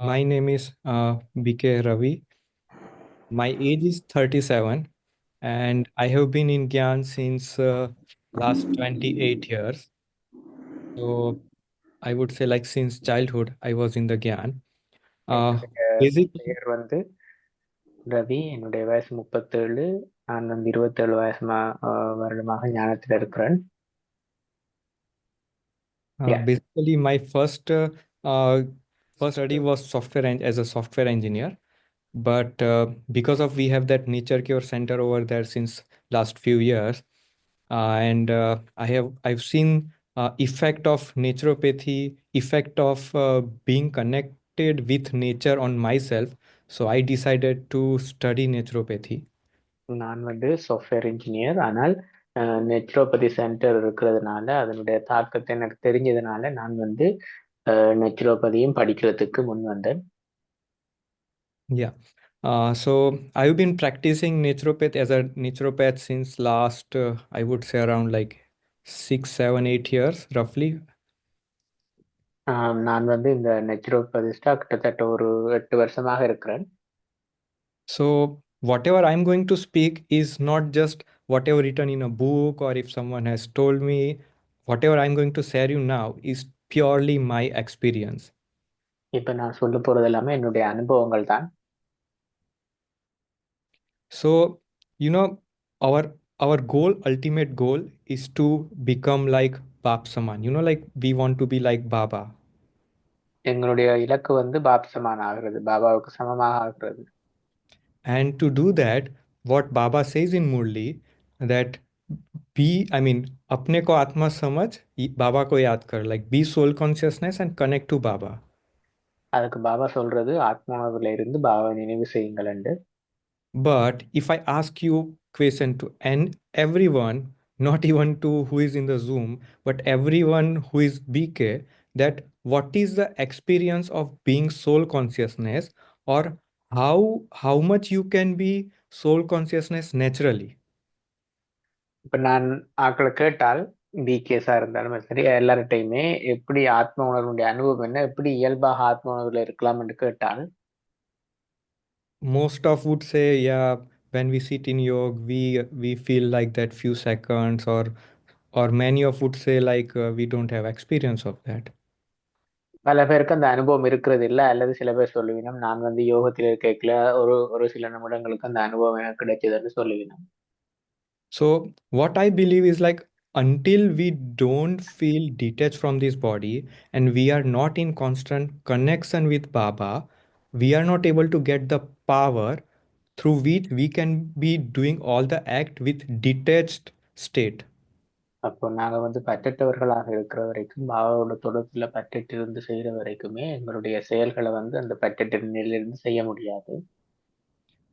My name is BK Ravi. My age is 37 and I have been in Gyan since last 28 years. So I would say like since childhood I was in the Gyan. Uh, என்னுடைய Basically, பெயர் வந்து ரவி. என்னுடைய வயசு 37. நான் வந்து 27 வருடமாக ஞானத்தில் இருக்கிறேன். Yeah. basically my uh, first study was as a software engineer. But because of we have that nature cure center over there since last few years, and I've seen effect of naturopathy, effect of being connected with nature on myself. So I decided to study naturopathy. நான் வந்து software engineer. ஆனால் நெச்சுரோபதி centre இருக்கிறதுனால அதனுடைய தாக்கத்தை எனக்கு தெரிஞ்சதுனால நான் வந்து நெச்சுரோபதியும் படிக்கிறதுக்கு முன் வந்தேன். Yeah. So I've been practicing naturopath as a naturopath since last, I would say around like 6, 7, 8 years roughly. நான் வந்து இந்த நெச்சுரோபதிஸ்டா கிட்டத்தட்ட ஒரு 8 வருஷமாக இருக்கிறேன். So whatever I'm going to speak is not just whatever written in a book or if someone has told me. Whatever I'm going to share you now is purely my experience. இப்போ நான் சொல்ல போறது எல்லாமே என்னுடைய அனுபவங்கள் தான். So, you know, our goal, ultimate goal is to become like Bap Saman. Like we want to be like Baba. எங்களுடைய இலக்கு வந்து பாப்சமான் ஆகிறது, பாபாவுக்கு சமமாக ஆகிறது. And to do that, what Baba says in Murli, that I mean, अपने को आत्मा समझ, बाबा को याद कर, like be soul consciousness and connect to Baba. அதுக்கு பாபா சொல்றது ஆத்மாவில இருந்து பாபாவை நினைவு செய்யுங்கள் என்று. But if I ask you question to and everyone, not even to who is in the Zoom, but everyone who is BK, that what is the experience of being soul consciousness, or how much you can be soul consciousness naturally? இப்ப நான் ஆக்களை கேட்டால், பிகேஸா இருந்தாலும் சரி, எல்லார்கிட்டையுமே எப்படி ஆத்ம உணர்வுடைய அனுபவம் என்ன, எப்படி இயல்பாக ஆத்ம உணர்வுல இருக்கலாம் என்று கேட்டால், Most of would say, yeah, when we sit in yoga, we feel like that few seconds, or many of would say like we don't have experience of that. பல பேருக்கு அந்த அனுபவம் இருக்கிறது இல்ல. அல்லது சில பேர் சொல்லுவினம், நான் வந்து யோகத்தில் இருக்கல ஒரு ஒரு சில நிமிடங்களுக்கு அந்த அனுபவம் எனக்கு கிடைச்சதுன்னு சொல்லுவினம். So what I believe is like until we don't feel detached from this body and we are not in constant connection with Baba, we are not able to get the power through which we can be doing all the act with detached state. அப்போ நாங்க வந்து பற்றற்றவர்களாக இருக்கிற வரைக்கும், பாபாவோட தொடர்புல பற்றிட்டு இருந்து செய்யற வரைக்குமே எங்களுடைய செயல்களை வந்து அந்த பற்றற்ற நிலையிலிருந்து செய்ய முடியாது.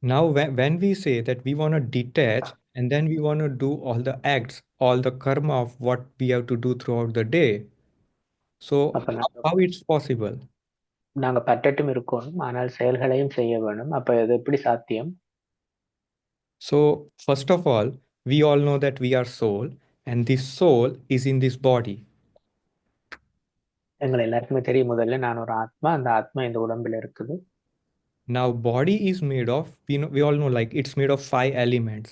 Now, when we say that we want to detach and then we want to do all the acts, all the karma of what we have to do throughout the day, so அப்ப நாங்க how it's possible? நாங்க பற்றட்டும் இருக்கணும், ஆனால் செயல்களையும் செய்ய வேணும். அப்ப இது எப்படி சாத்தியம்? So, first of all, we all know that we are soul and this soul is in this body. எங்களை எல்லாருக்குமே தெரியும், முதல்ல நான் ஒரு ஆத்மா, அந்த ஆத்மா இந்த உடம்புல இருக்குது. Now, body is made of, we all know like it's made of 5 elements: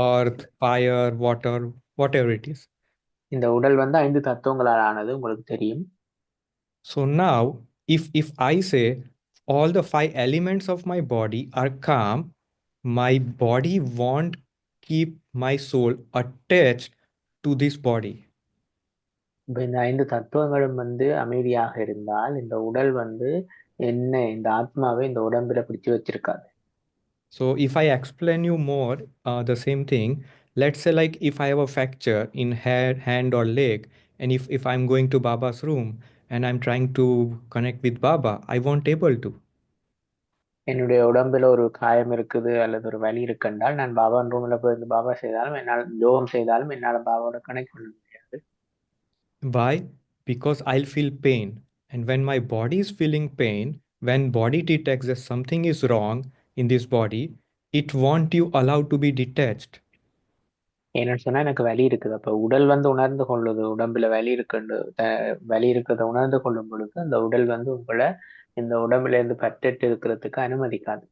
earth, fire, water, whatever it is. இந்த உடல் வந்து 5 தத்துவங்களால் ஆனது, உங்களுக்கு தெரியும். So now, if I say all the 5 elements of my body are calm, my body won't keep my soul attached to this body. இப்ப இந்த 5 தத்துவங்களும் வந்து அமைதியாக இருந்தால், இந்த உடல் வந்து என்ன, இந்த ஆத்மாவை இந்த உடம்புல பிடிச்சு வச்சிருக்காது. So if I explain you more the same thing, let's say like if I have a fracture in head, hand or leg, and if I'm going to Baba's room and I'm trying to connect with Baba, I won't able to. என்னுடைய உடம்புல ஒரு காயம் இருக்குது அல்லது ஒரு வலி இருக்குன்றால், நான் பாபா ரூம்ல போய் இந்த பாபா செய்தாலும், என்னால் யோகம் செய்தாலும் என்னால பாபாவோட கனெக்ட் பண்ண முடியாது. Why? Because I'll feel pain. And when my body is feeling pain, when body detects that something is wrong in this body, it won't you allow to be detached. ஏன்னு சொன்னா எனக்கு வலி இருக்குது. அப்ப உடல் வந்து உணர்ந்து கொள்ளுது, உடம்புல வலி இருக்குன்னு. வலி இருக்கிறத உணர்ந்து கொள்ளும் பொழுது அந்த உடல் வந்து உங்களை இந்த உடம்புல இருந்து பட்டுட்டு இருக்கிறதுக்கு அனுமதிக்காது.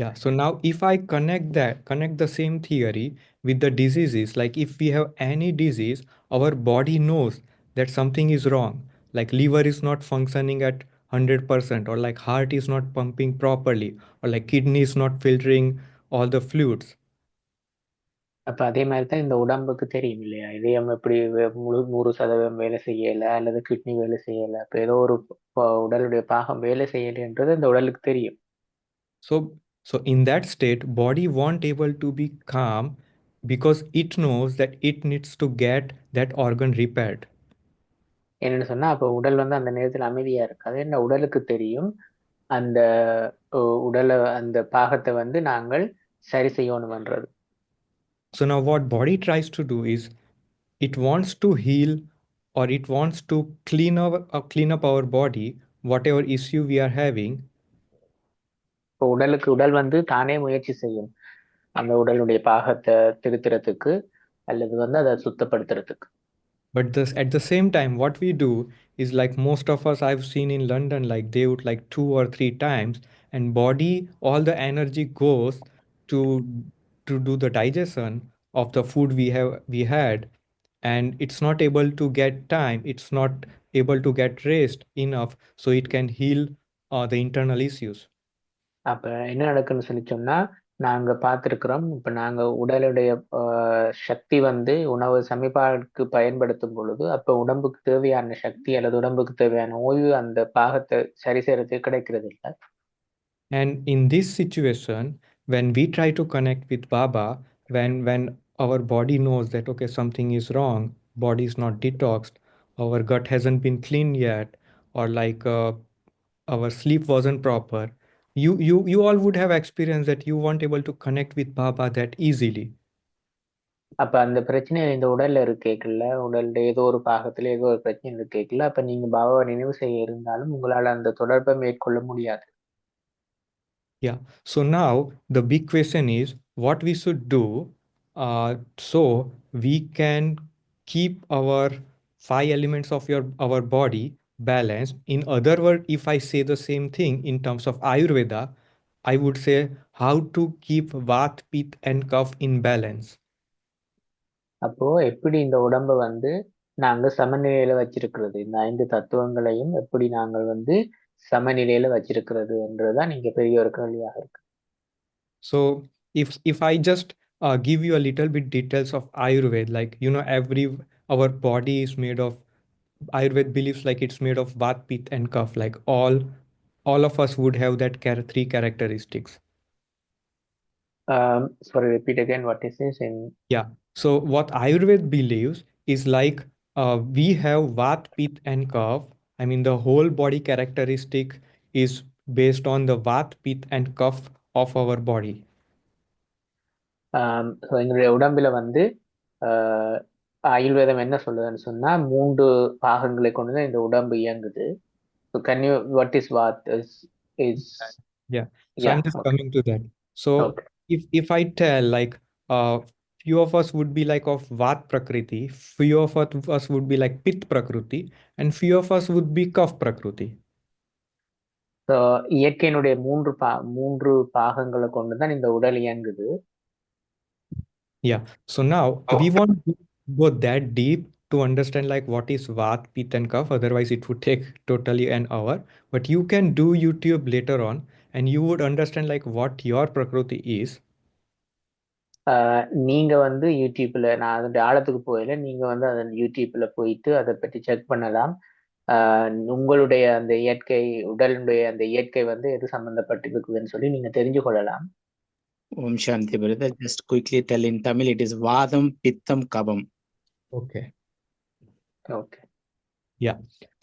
Yeah, so now if I connect the same theory with the diseases, like if we have any disease, our body knows that something is wrong, like liver is not functioning at 100%, or like heart is not pumping properly, or like kidney is not filtering all the fluids. அப்ப அதே மாதிரி தான் இந்த உடம்புக்கு தெரியும் இல்லையா? இதயம் எப்படி முழு 100% வேலை செய்யல, அல்லது கிட்னி வேலை செய்யல, அப்ப ஏதோ ஒரு உடலுடைய பாகம் வேலை செய்யலைன்றது இந்த உடலுக்கு தெரியும். So, so in that state, body won't able to be calm because it knows that it needs to get that organ repaired. என்னன்னு சொன்னா, அப்ப உடல் வந்து அந்த நேரத்துல அமைதியா இருக்காது. என்ன உடலுக்கு தெரியும், அந்த உடலை அந்த பாகத்தை வந்து நாங்கள் சரி செய்யணும்ன்றது. So now what body tries to do is it wants to heal, or it wants to clean up our body, whatever issue we are having. இப்போ உடல் வந்து தானே முயற்சி செய்யும் அந்த உடலுடைய பாகத்தை திருத்துறதுக்கு, அல்லது வந்து அதை சுத்தப்படுத்துறதுக்கு. But this at the same time, what we do is like most of us I've seen in London, like they would like 2 or 3 times, and body all the energy goes to do the digestion of the food we had, and it's not able to get time, it's not able to get rest enough so it can heal the internal issues. அப்ப என்ன நடக்குன்னு சொல்லி சொன்னா, நாங்க பார்த்திருக்கிறோம். இப்ப நாங்க உடலுடைய சக்தி வந்து உணவு சமைப்பாருக்கு பயன்படுத்தும் பொழுது, அப்ப உடம்புக்கு தேவையான சக்தி அல்லது உடம்புக்கு தேவையான ஓய்வு அந்த பாகத்தை சரி செய்யறதுக்கு கிடைக்கிறது இல்லை. And in this situation, when we try to connect with Baba, when our body knows that okay, something is wrong, body is not detoxed, our gut hasn't been cleaned yet, or like our sleep wasn't proper, you all would have experienced that you weren't able to connect with Baba that easily. அப்ப அந்த பிரச்சனை இந்த உடல்ல இருக்கேக்கல, உடல்ல ஏதோ ஒரு பாகத்துல ஏதோ ஒரு பிரச்சனை இருக்கேக்கல, அப்ப நீங்க பாபாவை நினைவு செய்ய இருந்தாலும் உங்களால அந்த தொடர்பை மேற்கொள்ள முடியாது. Yeah. So now the big question is what we should do so we can keep our 5 elements of our body balanced. In other words, if I say the same thing in terms of Ayurveda, I would say how to keep Vat, Pit, and Kaph in balance. அப்போ எப்படி இந்த உடம்பை வந்து நாங்க சமநிலையில வச்சிருக்கிறது, இந்த 5 தத்துவங்களையும் எப்படி நாங்கள் வந்து சமநிலையில வச்சிருக்கிறது என்றுதான் நீங்க பெரிய ஒரு கேள்வியாக இருக்கு. So if I just give you a little bit details of Ayurveda, like every our body is made of, Ayurveda believes like it's made of Vat, Pit, and Kaph. Like all of us would have that 3 characteristics. Sorry, repeat again what is this in. Yeah. So what Ayurveda believes is like we have Vat, Pit, and Kaph. I mean, the whole body characteristic is based on the Vat, Pit, and Kaph of our body. So எங்களுடைய உடம்புல வந்து ஆயுர்வேதம் என்ன சொல்லுதுன்னு சொன்னா 3 பாகங்களை கொண்டுதான் இந்த உடம்பு இயங்குது. So can you what is what is Yeah. So yeah, I'm just okay. coming to that. So Okay. if I tell like few of us would be like of Vat Prakriti, few of us would be like Pit Prakriti, and few of us would be Kaph Prakriti. So இயற்கையினுடைய 3 பாகங்களை கொண்டுதான் இந்த உடல் இயங்குது. Yeah. So now we want to go that deep to understand like what is Vat, Pit, and Kaph. Otherwise, it would take totally an hour. But you can do YouTube later on, and you would understand like what your Prakriti is. நீங்க வந்து யூடியூப்ல, நான் அதனுடைய ஆழத்துக்கு போயில, நீங்க வந்து அதன் யூடியூப்ல போயிட்டு அதை பற்றி செக் பண்ணலாம். உங்களுடைய அந்த இயற்கை உடலுடைய அந்த இயற்கை வந்து எது சம்பந்தப்பட்டிருக்குதுன்னு சொல்லி நீங்க தெரிஞ்சு கொள்ளலாம். Om Shanti, brother. Just quickly tell in Tamil, it is Vadam, Pittam, Kabam. Okay. Okay. Yeah.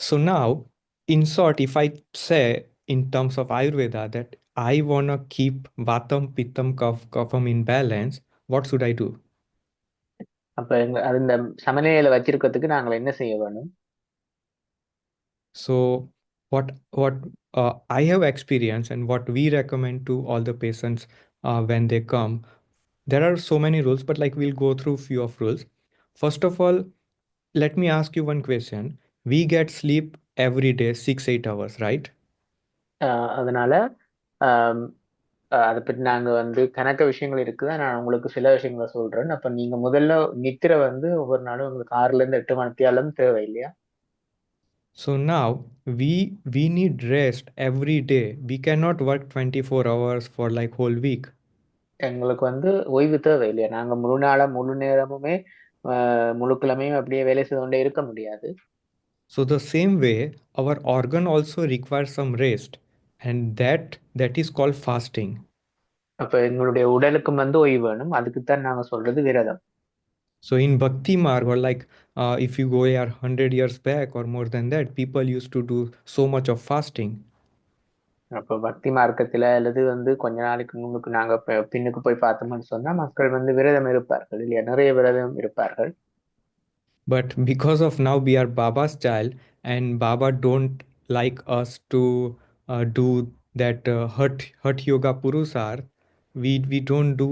So now, in short, if I say in terms of Ayurveda that I wanna keep Vatam, Pittam, Kapham in balance, what should I do? அப்ப அது இந்த சமநிலையில வச்சிருக்கிறதுக்கு நாங்கள் என்ன செய்ய வேணும்? So what I have experienced and what we recommend to all the patients when they come, there are so many rules, but like we'll go through few of rules. First of all, let me ask you one question. We get sleep every day 6-8 hours, right? அதனால ஆம், அதை பற்றி நாங்க வந்து கணக்க விஷயங்கள் இருக்குது. நான் உங்களுக்கு சில விஷயங்களை சொல்றேன். அப்ப நீங்க முதல்ல நித்திரை வந்து ஒவ்வொரு நாளும் உங்களுக்கு 6ல இருந்து 8 மணித்தியாலம் தேவை இல்லையா? So now we need rest every day. We cannot work 24 hours for like whole week. எங்களுக்கு வந்து ஓய்வு தேவை இல்லையா? நாங்க முழு நாளா முழு நேரமுமே முழு கிழமையும் அப்படியே வேலை செய்து கொண்டே இருக்க முடியாது. So the same way, our organ also requires some rest, and that is called fasting. அப்ப எங்களுடைய உடலுக்கும் வந்து ஓய்வு வேணும். அதுக்குத்தான் நாங்க சொல்றது விரதம். So in Bhakti Marg, or like if you go here 100 years back or more than that, people used to do so much of fasting. அப்ப பக்தி மார்க்கத்துல அல்லது வந்து கொஞ்ச நாளைக்கு முன்னுக்கு நாங்க பின்னுக்கு போய் பார்த்தோம்னு சொன்னா மக்கள் வந்து விரதம் இருப்பார்கள் இல்லையா? நிறைய விரதம் இருப்பார்கள். But because of now we are Baba's child, and Baba don't like us to do that Hatha Yoga Purusar, we don't do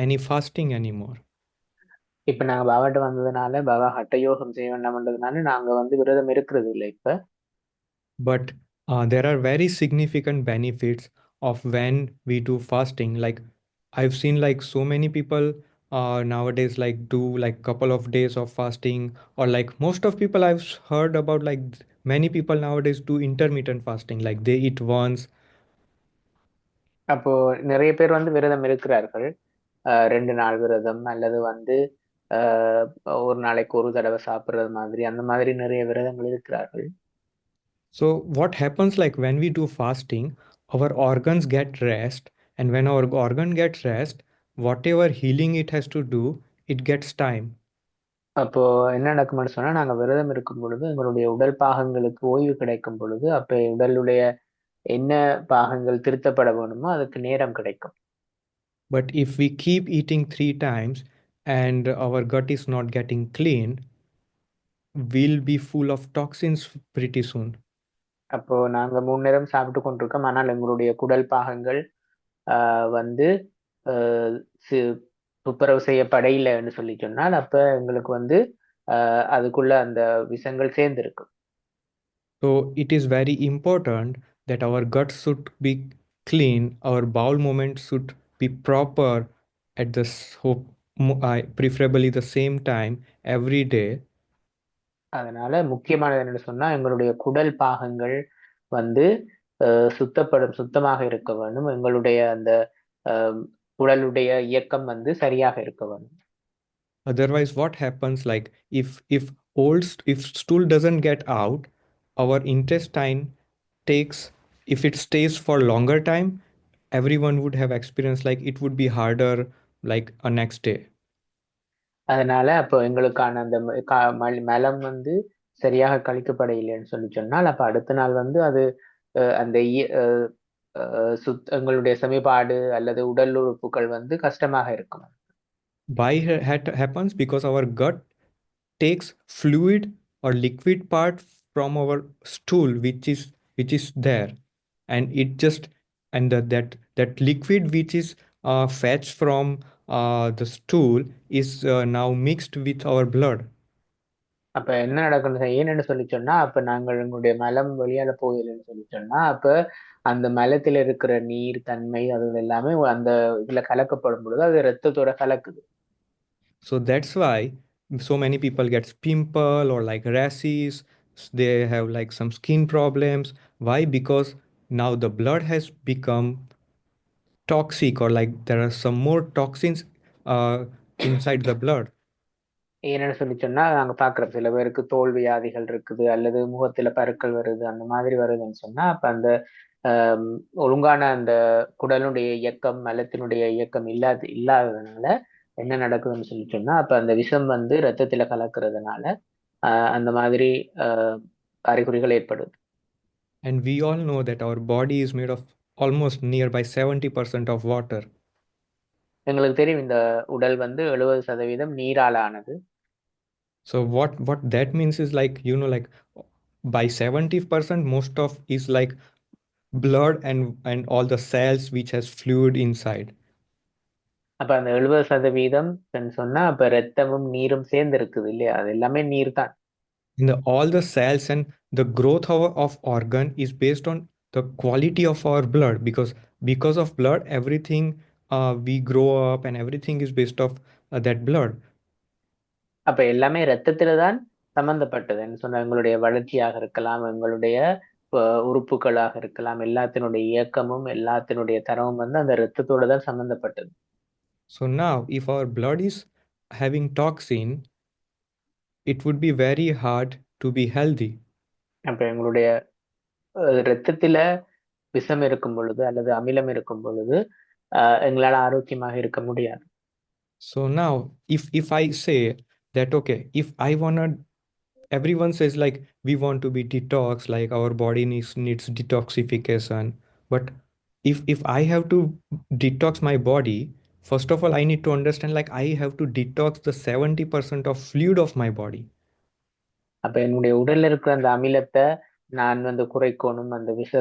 any fasting anymore. இப்ப நாங்க பாபாட்ட வந்ததுனால பாபா ஹட்ட யோகம் செய்ய வேண்டாம்ன்றதுனால நாங்க வந்து விரதம் இருக்கிறது இல்லை இப்ப. But there are very significant benefits of when we do fasting. Like I've seen like so many people nowadays like do like couple of days of fasting, or like most of people I've heard about, like many people nowadays do intermittent fasting, like they eat once. அப்போ நிறைய பேர் வந்து விரதம் இருக்கிறார்கள். 2 நாள் விரதம் அல்லது வந்து ஆஹ் ஒரு நாளைக்கு ஒரு தடவை சாப்பிடுறது மாதிரி அந்த மாதிரி நிறைய விரதங்கள் இருக்கிறார்கள். So what happens, like when we do fasting, our organs get rest, and when our organ gets rest, whatever healing it has to do, it gets time. அப்போ என்ன நடக்கும்னு சொன்னா நாங்க விரதம் இருக்கும் பொழுது எங்களுடைய உடல் பாகங்களுக்கு ஓய்வு கிடைக்கும் பொழுது அப்ப உடலுடைய என்ன பாகங்கள் திருத்தப்பட வேணுமோ அதுக்கு நேரம் கிடைக்கும். But if we keep eating 3 times and our gut is not getting clean, we'll be full of toxins pretty soon. அப்போ நாங்க 3 நேரம் சாப்பிட்டு கொண்டிருக்கோம். ஆனால் எங்களுடைய குடல் பாகங்கள் வந்து ஆஹ் சி- துப்புரவு செய்யப்படையில்லைன்னு சொல்லி சொன்னால் அப்ப எங்களுக்கு வந்து அதுக்குள்ள அந்த விஷங்கள் சேர்ந்திருக்கு. So it is very important that our gut should be clean, our bowel movement should be proper at the preferably the same time every day. அதனால முக்கியமானது என்னன்னு சொன்னா எங்களுடைய குடல் பாகங்கள் வந்து சுத்தமாக இருக்க வேண்டும். எங்களுடைய அந்த ஆஹ் உடலுடைய இயக்கம் வந்து சரியாக இருக்க வேண்டும். Otherwise, what happens, like if stool doesn't get out, our intestine takes, if it stays for longer time, everyone would have experienced like it would be harder like a next day. அதனால அப்போ எங்களுக்கான அந்த மலம் வந்து சரியாக கழிக்கப்பட இல்லைன்னு சொல்லி சொன்னால் அப்ப அடுத்த நாள் வந்து அது அந்த எங்களுடைய சமிபாடு அல்லது உடல் உறுப்புகள் வந்து கஷ்டமாக இருக்கும். Why happens? Because our gut takes fluid or liquid part from our stool, which is there, and it just, and that liquid which is fetched from the stool is now mixed with our blood. அப்ப என்ன நடக்கணும் ஏன்னு சொல்லி சொன்னா அப்ப நாங்கள் எங்களுடைய மலம் வெளியால போகலைன்னு சொல்லி சொன்னா அப்ப அந்த மலத்துல இருக்கிற நீர் தன்மை அது எல்லாமே அந்த இதுல கலக்கப்படும் பொழுது அது ரத்தத்தோட கலக்குது. So that's why so many people get pimple or like rashes. They have like some skin problems. Why? Because now the blood has become toxic, or like there are some more toxins inside the blood. ஏன்னு சொல்லி சொன்னா நாங்க பாக்குறோம் சில பேருக்கு தோல் வியாதிகள் இருக்குது அல்லது முகத்துல பருக்கள் வருது அந்த மாதிரி வருதுன்னு சொன்னா அப்ப அந்த ஆஹ் ஒழுங்கான அந்த குடலுடைய இயக்கம் மலத்தினுடைய இயக்கம் இல்லாததுனால என்ன நடக்குதுன்னு சொல்லி சொன்னா அப்ப அந்த விஷம் வந்து ரத்தத்துல கலக்கிறதுனால அந்த மாதிரி அறிகுறிகள் ஏற்படுது. And we all know that our body is made of almost nearby 70% of water. எங்களுக்கு தெரியும் இந்த உடல் வந்து 70% நீரால ஆனது. So what that means is like, like by 70%, most of is like blood and all the cells which has fluid inside. அப்ப அந்த 70% சொன்னா அப்ப ரத்தமும் நீரும் சேர்ந்து இருக்குது இல்லையா? அது எல்லாமே நீர் தான். All the cells and the growth of organ is based on the quality of our blood, because of blood everything we grow up and everything is based off that blood. அப்ப எல்லாமே ரத்தத்துல தான் சம்பந்தப்பட்டதுன்னு சொன்னா எங்களுடைய வளர்ச்சியாக இருக்கலாம், எங்களுடைய உறுப்புகளாக இருக்கலாம், எல்லாத்தினுடைய இயக்கமும் எல்லாத்தினுடைய தரமும் வந்து அந்த ரத்தத்தோட தான் சம்பந்தப்பட்டது. So now if our blood is having toxin, it would be very hard to be healthy. அப்ப எங்களுடைய ரத்தத்துல விஷம் இருக்கும் பொழுது அல்லது அமிலம் இருக்கும் பொழுது எங்களால ஆரோக்கியமாக இருக்க முடியாது. So now if I say that okay, if I wanna, everyone says like we want to be detox, like our body needs detoxification, but if I have to detox my body, first of all I need to understand like I have to detox the 70% of fluid of my body. அப்ப என்னுடைய உடல்ல இருக்கிற அந்த அமிலத்தை நான் வந்து குறைக்கணும், அந்த விஷ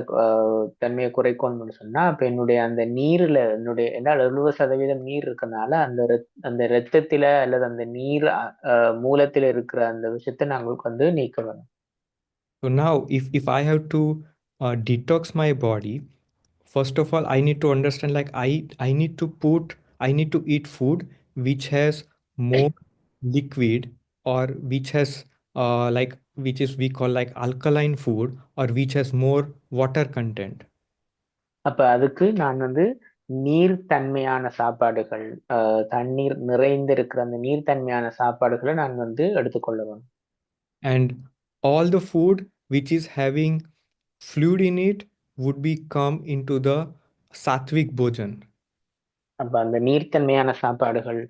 தன்மையை குறைக்கணும்னு சொன்னா அப்ப என்னுடைய அந்த நீர்ல என்னுடைய என்ன 70% நீர் இருக்கனால அந்த ரத்தத்தில அல்லது அந்த நீர் மூலத்தில இருக்கிற அந்த விஷத்தை நாங்களுக்கு வந்து நீக்க வேணும். So now if I have to detox my body, first of all I need to understand like I need to eat food which has more liquid, or which has like which is we call like alkaline food, or which has more water content. அப்ப அதுக்கு நான் வந்து நீர்த்தன்மையான சாப்பாடுகள், தண்ணீர் நிறைந்திருக்கிற அந்த நீர்த்தன்மையான சாப்பாடுகளை நான் வந்து எடுத்துக்கொள்ள வேணும். And all the food which is having fluid in it would be come into the sattvic bhojan. அப்ப அந்த நீர்த்தன்மையான சாப்பாடுகள்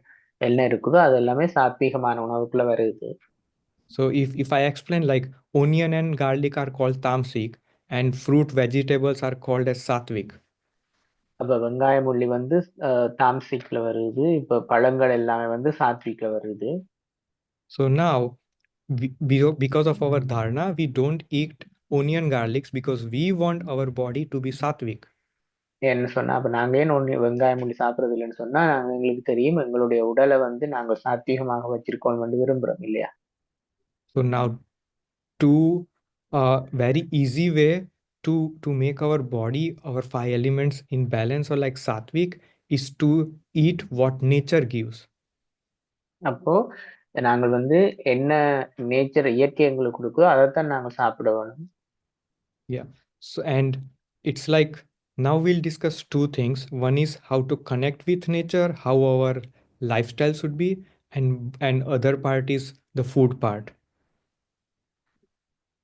என்ன இருக்குதோ அது எல்லாமே சாத்வீகமான உணவுக்குள்ள வருது. So if I explain like onion and garlic are called tamasic and fruit vegetables are called as sattvic. அப்ப வெங்காயம் உள்ளி வந்து தாம்சிக்ல வருது, இப்ப பழங்கள் எல்லாமே வந்து சாத்விக்ல வருது. So now because of our dharana we don't eat onion garlics because we want our body to be sattvic. என்ன சொன்னா அப்ப நாங்க ஏன் வெங்காயம் உள்ளி சாப்பிடுறது இல்லைன்னு சொன்னா எங்களுக்கு தெரியும் எங்களுடைய உடலை வந்து நாங்க சாத்வீகமாக வச்சிருக்கோம் வந்து விரும்புறோம் இல்லையா? So now two very easy way to make our body, our 5 elements in balance or like sattvic is to eat what nature gives. அப்போ நாங்கள் வந்து என்ன நேச்சர் இயற்கை எங்களுக்கு கொடுக்குதோ அதைத்தான் நாங்கள் சாப்பிட வேணும். Yeah. So and it's like now we'll discuss two things. One is how to connect with nature, how our lifestyle should be, and other part is the food part.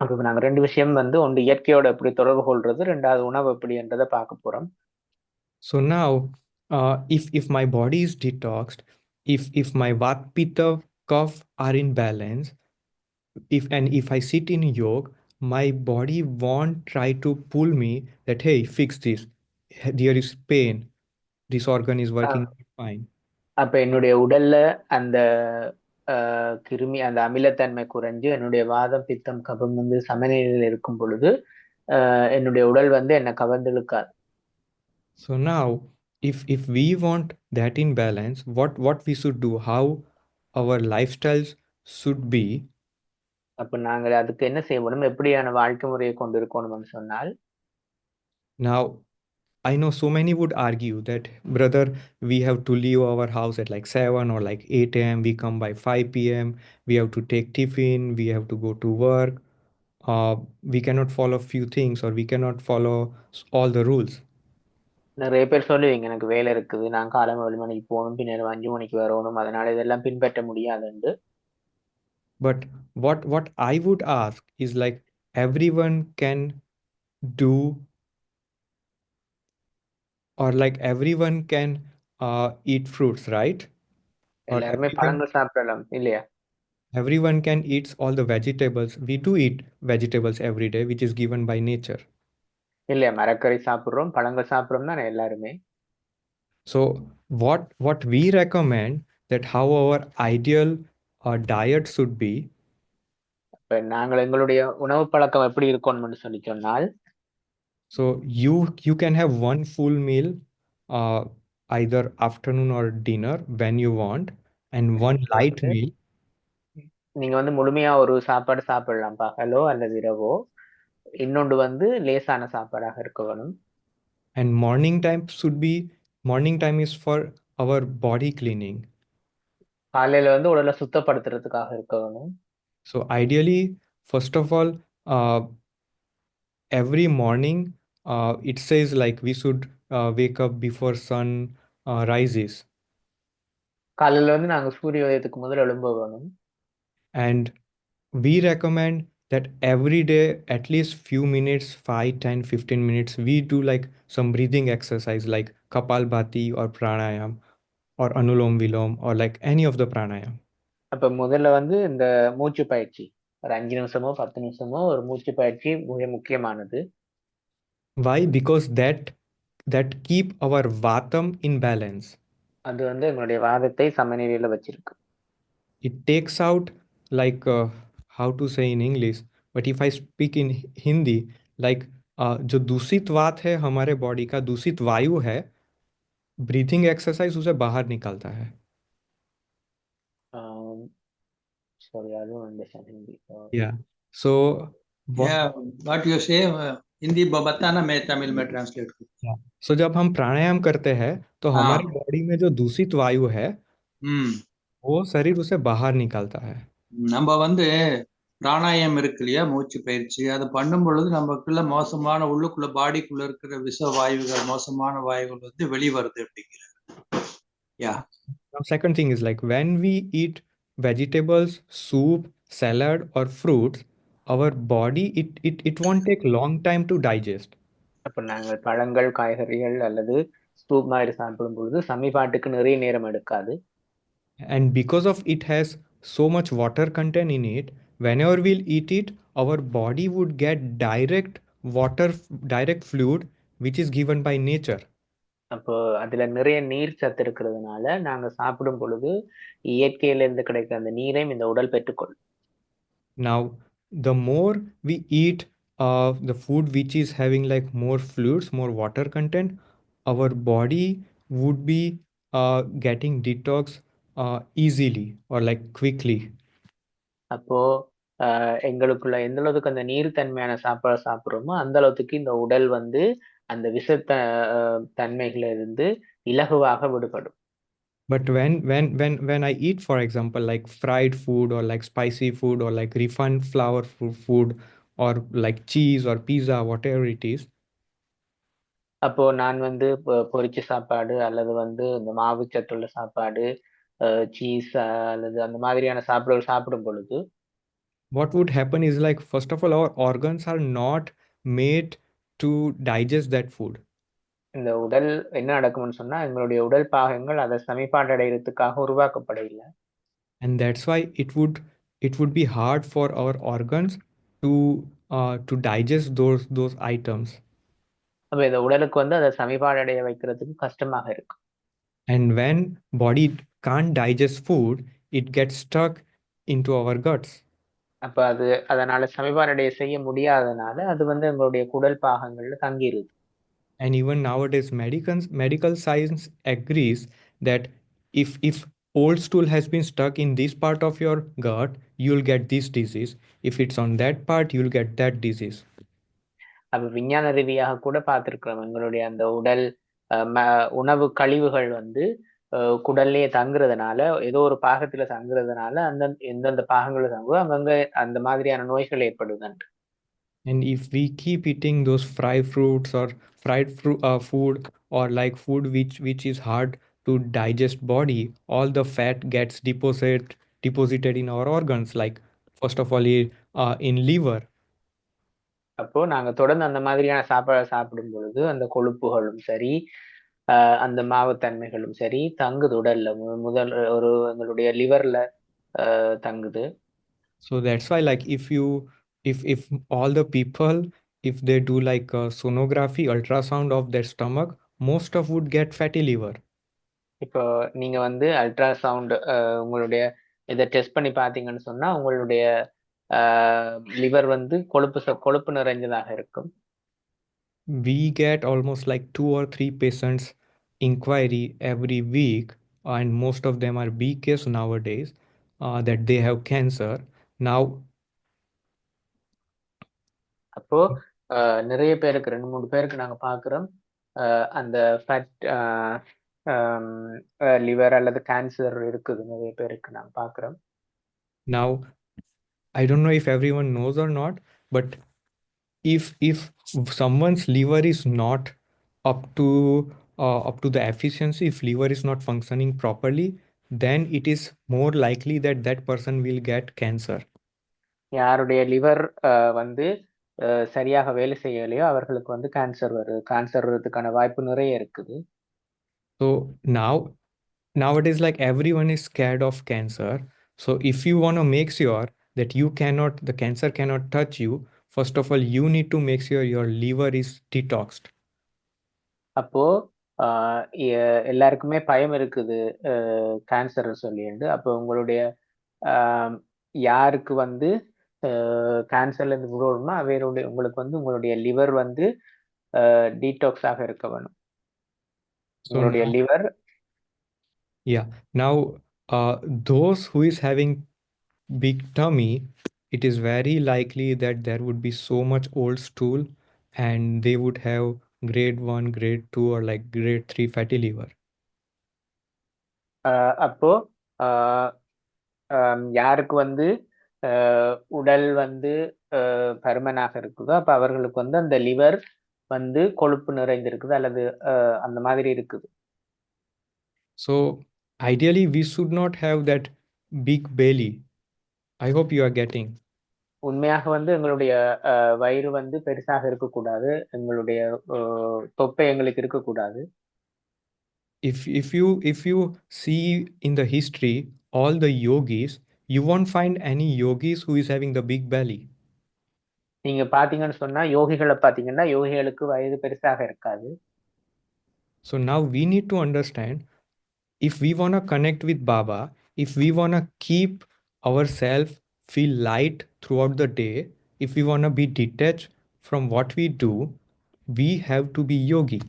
அப்ப நாங்க ரெண்டு விஷயம் வந்து ஒன்று இயற்கையோட எப்படி தொடர்பு கொள்றது, ரெண்டாவது உணவு எப்படின்றதை பார்க்க போறோம். So now if my body is detoxed, if my Vata Pitta Kapha are in balance, if I sit in yoga, my body won't try to pull me that hey, fix this, there is pain, this organ is working fine. அப்ப என்னுடைய உடல்ல அந்த கிருமி அந்த அமிலத்தன்மை குறைஞ்சு என்னுடைய வாதம் பித்தம் கபம் வந்து சமநிலையில் இருக்கும் பொழுது என்னுடைய உடல் வந்து என்னை கவர்ந்தெழுக்காது. So now if we want that in balance, what we should do, how our lifestyles should be. அப்ப நாங்கள் அதுக்கு என்ன செய்யணும், எப்படியான வாழ்க்கை முறையை கொண்டு இருக்கணும்னு சொன்னால், now I know so many would argue that brother we have to leave our house at like 7 or like 8 a.m. we come by 5 p.m. we have to take tiffin, we have to go to work, we cannot follow few things or we cannot follow all the rules. நிறைய பேர் சொல்லுவீங்க எனக்கு வேலை இருக்குது, நான் காலம் 7 மணிக்கு போகணும், பின்னர் 5 மணிக்கு வரணும், அதனால இதெல்லாம் பின்பற்ற முடியாதுண்டு. But what I would ask is like everyone can do, or like everyone can eat fruits, right? Or எல்லாருமே பழங்கள் சாப்பிடலாம் இல்லையா? everyone can eat all the vegetables. We do eat vegetables every day, which is given by nature. இல்லையா, மரக்கறி சாப்பிடுறோம், பழங்கள் சாப்பிடுறோம் தானே எல்லாருமே. So what we recommend that how our ideal diet should be. இப்ப நாங்கள் எங்களுடைய உணவு பழக்கம் எப்படி இருக்கணும்னு சொல்லி சொன்னால், so you can have one full meal either afternoon or dinner when you want, and one light meal. நீங்க வந்து முழுமையா ஒரு சாப்பாடு சாப்பிடலாம் பகலோ அல்லது இரவோ. இன்னொன்று வந்து லேசான சாப்பாடாக இருக்க வேணும். And morning time is for our body cleaning. காலையில வந்து உடலை சுத்தப்படுத்துறதுக்காக இருக்க வேணும். So ideally, first of all, every morning, it says like we should wake up before sun rises. காலையில வந்து நாங்க சூரிய உதயத்துக்கு முதல் எழும்ப வேணும். And we recommend that every day, at least few minutes, 5, 10, 15 minutes, we do like some breathing exercise like Kapalbhati or pranayam or Anulom Vilom or like any of the pranayam. அப்ப முதல்ல வந்து இந்த மூச்சு பயிற்சி ஒரு 5 நிமிஷமோ 10 நிமிஷமோ ஒரு மூச்சு பயிற்சி மிக முக்கியமானது. Why? Because that keep our vatam in balance. அது வந்து எங்களுடைய வாதத்தை சமநிலையில வச்சிருக்கு. It takes out like how to say in English, but if I speak in Hindi, like जो दूषित वात है हमारे बॉडी का, दूषित वायु है, ब्रीथिंग एक्सरसाइज उसे बाहर निकालता है. Sorry, I don't understand Hindi. Yeah. So Yeah, what you say, Hindi बताना, मैं तमिल में ट्रांसलेट करूँ. yeah. So जब हम प्राणायाम करते हैं तो हाँ. हमारी बॉडी में जो दूषित वायु है ம் वो शरीर उसे बाहर निकालता है. நம்ம வந்து பிராணாயாமம் இருக்கு இல்லையா, மூச்சு பயிற்சி, அது பண்ணும் பொழுது நமக்குள்ள மோசமான உள்ளுக்குள்ள பாடிக்குள்ள இருக்கிற விஷ வாயுகள், மோசமான வாயுகள் வந்து வெளிவருது அப்படிங்கிறது. Yeah. Now, second thing is like when we eat vegetables, soup, salad or fruits, our body it won't take long time to digest. அப்ப நாங்கள் பழங்கள் காய்கறிகள் அல்லது சூப் மாதிரி சாப்பிடும் பொழுது சமிபாட்டுக்கு நிறைய நேரம் எடுக்காது. And because of it has so much water content in it, whenever we'll eat it, our body would get direct fluid which is given by nature. அப்போ அதுல நிறைய நீர் சத்து இருக்கிறதுனால நாங்க சாப்பிடும் பொழுது இயற்கையில இருந்து கிடைக்கிற அந்த நீரையும் இந்த உடல் பெற்றுக்கொள்ளும். Now, the more we eat the food which is having like more fluids, more water content, our body would be getting detox easily or like quickly. அப்போ எங்களுக்குள்ள எந்த அளவுக்கு அந்த நீர் தன்மையான சாப்பாடு சாப்பிட்றோமோ அந்த அளவுக்கு இந்த உடல் வந்து அந்த தன்மைகள இருந்து இலகுவாக விடுபடும். But when I eat, for example, like fried food or like spicy food or like refined flour food or like cheese or pizza, whatever it is, அப்போ நான் வந்து பொரிச்ச சாப்பாடு அல்லது வந்து இந்த மாவுச்சத்துள்ள சாப்பாடு, சீஸ் அல்லது அந்த மாதிரியான சாப்பாடுகள் சாப்பிடும் பொழுது what would happen is like first of all our organs are not made to digest that food. இந்த உடல் என்ன நடக்கும்னு சொன்னா எங்களுடைய உடல் பாகங்கள் அதை சமிபாடடைறதுக்காக உருவாக்கப்படவில்லை. And that's why it would be hard for our organs to digest those items. அப்ப இந்த உடலுக்கு வந்து அதை சமிபாடடைய வைக்கிறதுக்கு கஷ்டமாக இருக்கும். And when body can't digest food, it gets stuck into our guts. அப்ப அதனால சமிபாடடைய செய்ய முடியாதனால அது வந்து எங்களுடைய குடல் பாகங்கள்ல தங்கிருது. And even nowadays medical science agrees that if old stool has been stuck in this part of your gut, you'll get this disease. If it's on that part, you'll get that disease. அப்ப விஞ்ஞான ரீதியாக கூட பார்த்திருக்கிறோம் எங்களுடைய அந்த உடல் உணவு கழிவுகள் வந்து குடல்லையே தங்குறதுனால ஏதோ ஒரு பாகத்துல தங்குறதுனால எந்தெந்த பாகங்கள் தங்குதோ அங்கங்க அந்த மாதிரியான நோய்கள் ஏற்படுதுன்ட்டு. And if we keep eating those fried fruits or fried food or like food which is hard to digest body, all the fat gets deposited in our organs, like first of all in liver. அப்போ நாங்க தொடர்ந்து அந்த மாதிரியான சாப்பாடை சாப்பிடும் பொழுது அந்த கொழுப்புகளும் சரி அந்த மாவுத்தன்மைகளும் சரி தங்குது உடல்ல முதல் எங்களுடைய லிவர்ல தங்குது. So that's why like if all the people, if they do like a sonography ultrasound of their stomach, most of would get fatty liver. இப்போ நீங்க வந்து அல்ட்ராசவுண்ட் உங்களுடைய இதை டெஸ்ட் பண்ணி பார்த்தீங்கன்னு சொன்னா உங்களுடைய லிவர் வந்து கொழுப்பு நிறைஞ்சதாக இருக்கும். We get almost like 2 or 3 patients inquiry every week, and most of them are big case nowadays that they have cancer. Now அப்போ நிறைய பேருக்கு 2-3 பேருக்கு நாங்க பார்க்குறோம் அந்த ஃபேட் லிவர் அல்லது கேன்சர் இருக்குது நிறைய பேருக்கு நாங்க பார்க்குறோம். Now, I don't know if everyone knows or not, but if someone's liver is not up to the efficiency, if liver is not functioning properly, then it is more likely that that person will get cancer. யாருடைய liver வந்து சரியாக வேலை செய்யலையோ அவர்களுக்கு வந்து cancer வர்றதுக்கான வாய்ப்பு நிறைய இருக்குது. So nowadays, like everyone is scared of cancer. So if you want to make sure that the cancer cannot touch you, first of all, you need to make sure your liver is detoxed. அப்போ எல்லாருக்குமே பயம் இருக்குது cancer சொல்லிண்டு. அப்போ உங்களுடைய யாருக்கு வந்து கேன்சர்ல இருந்து விடுவோம்னா அவருடைய உங்களுக்கு வந்து உங்களுடைய லிவர் வந்து டீடாக்ஸாக இருக்க வேணும். So உங்களுடைய liver now those who is having big tummy, it is very likely that there would be so much old stool and they would have grade 1, grade 2 or like grade 3 fatty liver. அப்போ யாருக்கு வந்து உடல் வந்து பருமனாக இருக்குதோ அப்ப அவர்களுக்கு வந்து அந்த லிவர் வந்து கொழுப்பு நிறைந்திருக்குது அல்லது அந்த மாதிரி இருக்குது. So ideally we should not have that big belly. I hope you are getting. உண்மையாக வந்து எங்களுடைய வயிறு வந்து பெருசாக இருக்கக்கூடாது, எங்களுடைய தொப்பை எங்களுக்கு இருக்கக்கூடாது. If you see in the history all the yogis, you won't find any yogis who is having the big belly. நீங்க பாத்தீங்கன்னு சொன்னா யோகிகளை பாத்தீங்கன்னா யோகிகளுக்கு வயது பெருசாக இருக்காது. So now we need to understand, if we want to connect with Baba, if we want to keep ourselves feel light throughout the day, if we want to be detached from what we do, we have to be yogi.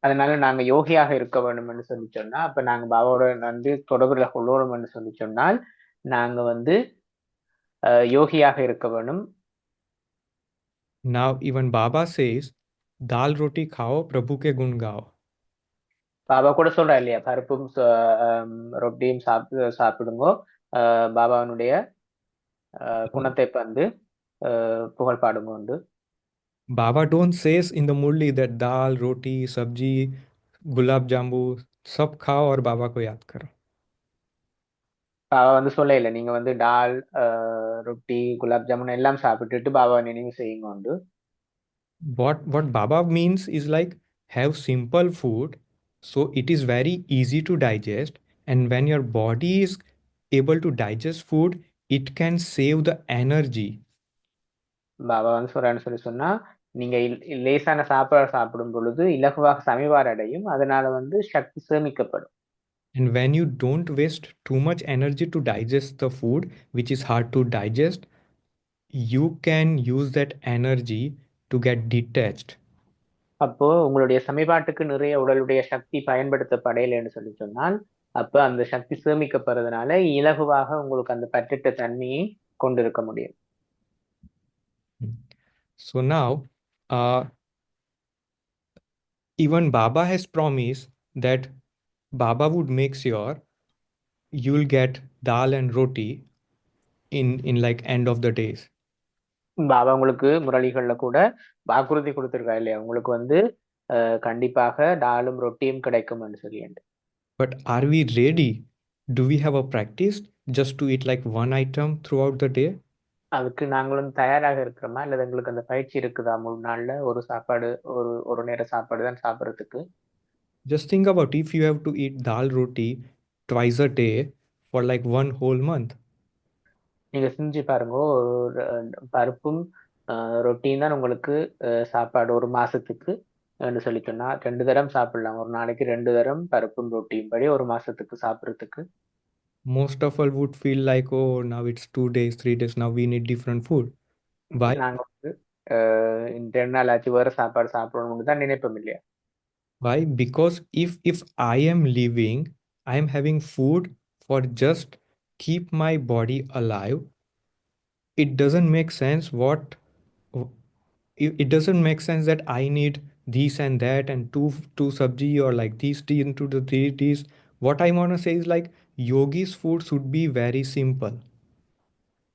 அதனால நாங்க யோகியாக இருக்க வேண்டும்னு சொல்லி சொன்னா அப்ப நாங்க பாபாவோட வந்து தொடர்புல கொள்ளணும்னு சொல்லி சொன்னால் நாங்க வந்து யோகியாக இருக்க வேணும். Now even Baba says, dal roti khao, Prabhu ke gun gao. Baba கூட சொல்றா இல்லையா, பருப்பும் ரொட்டியும் சாப்பிடுங்கோ, பாபாவனுடைய குணத்தை வந்து புகழ் பாடுங்க. Baba don't says in the murli that dal, roti, sabji, gulab jambu sab khao aur Baba ko yaad karo. Baba வந்து சொல்ல இல்லை, நீங்க வந்து டால் ரொட்டி குலாப் ஜாமுன் எல்லாம் சாப்பிட்டுட்டு பாபா நினைவு செய்யுங்க. What Baba means is like have simple food so it is very easy to digest, and when your body is able to digest food, it can save the energy. Baba வந்து சொல்றான்னு சொல்லி சொன்னா நீங்க லேசான சாப்பாடு சாப்பிடும் பொழுது இலகுவாக சமிபார் அடையும், அதனால வந்து சக்தி சேமிக்கப்படும். And when you don't waste too much energy to digest the food which is hard to digest, you can use that energy to get detached. அப்போ உங்களுடைய சமிபாட்டுக்கு நிறைய உடலுடைய சக்தி பயன்படுத்தப்படையலைன்னு சொல்லி சொன்னால் அப்ப அந்த சக்தி சேமிக்கப்படுறதுனால இலகுவாக உங்களுக்கு அந்த பற்றிட்ட தன்மையை கொண்டிருக்க முடியும். So now even Baba has promised that Baba would make sure you'll get dal and roti in like end of the days. Baba உங்களுக்கு முரளிகள்ல கூட வாக்குறுதி கொடுத்திருக்கா இல்லையா, உங்களுக்கு வந்து கண்டிப்பாக டாலும் ரொட்டியும் கிடைக்கும்னு சொல்லிட்டு. But are we ready? Do we have a practice just to eat like one item throughout the day? அதுக்கு நாங்களும் தயாராக இருக்கிறோமா, இல்லது எங்களுக்கு அந்த பயிற்சி இருக்குதா முழு நாள்ல ஒரு சாப்பாடு ஒரு நேர சாப்பாடு தான் சாப்பிட்றதுக்கு? Just think about if you have to eat dal roti twice a day for like one whole month. நீங்க செஞ்சு பாருங்க, பருப்பும் ரொட்டியும் தான் உங்களுக்கு சாப்பாடு ஒரு மாசத்துக்கு சொல்லி சொன்னா 2 தரம் சாப்பிடலாம். ஒரு நாளைக்கு 2 தரம் பருப்பும் ரொட்டியும் படி ஒரு மாசத்துக்கு சாப்பிட்றதுக்கு. Most of all would feel like, oh, now it's 2 days, 3 days, now we need different food. Why? நாங்க வந்து 2 நாள் ஆச்சு வேற சாப்பாடு சாப்பிடணும்னு தான் நினைப்போம் இல்லையா? Why? Because if I am living, I am having food for just keep my body alive, it doesn't make sense what it doesn't make sense that I need this and that and two sabji or like these tea into the these. What I want to say is like yogi's food should be very simple.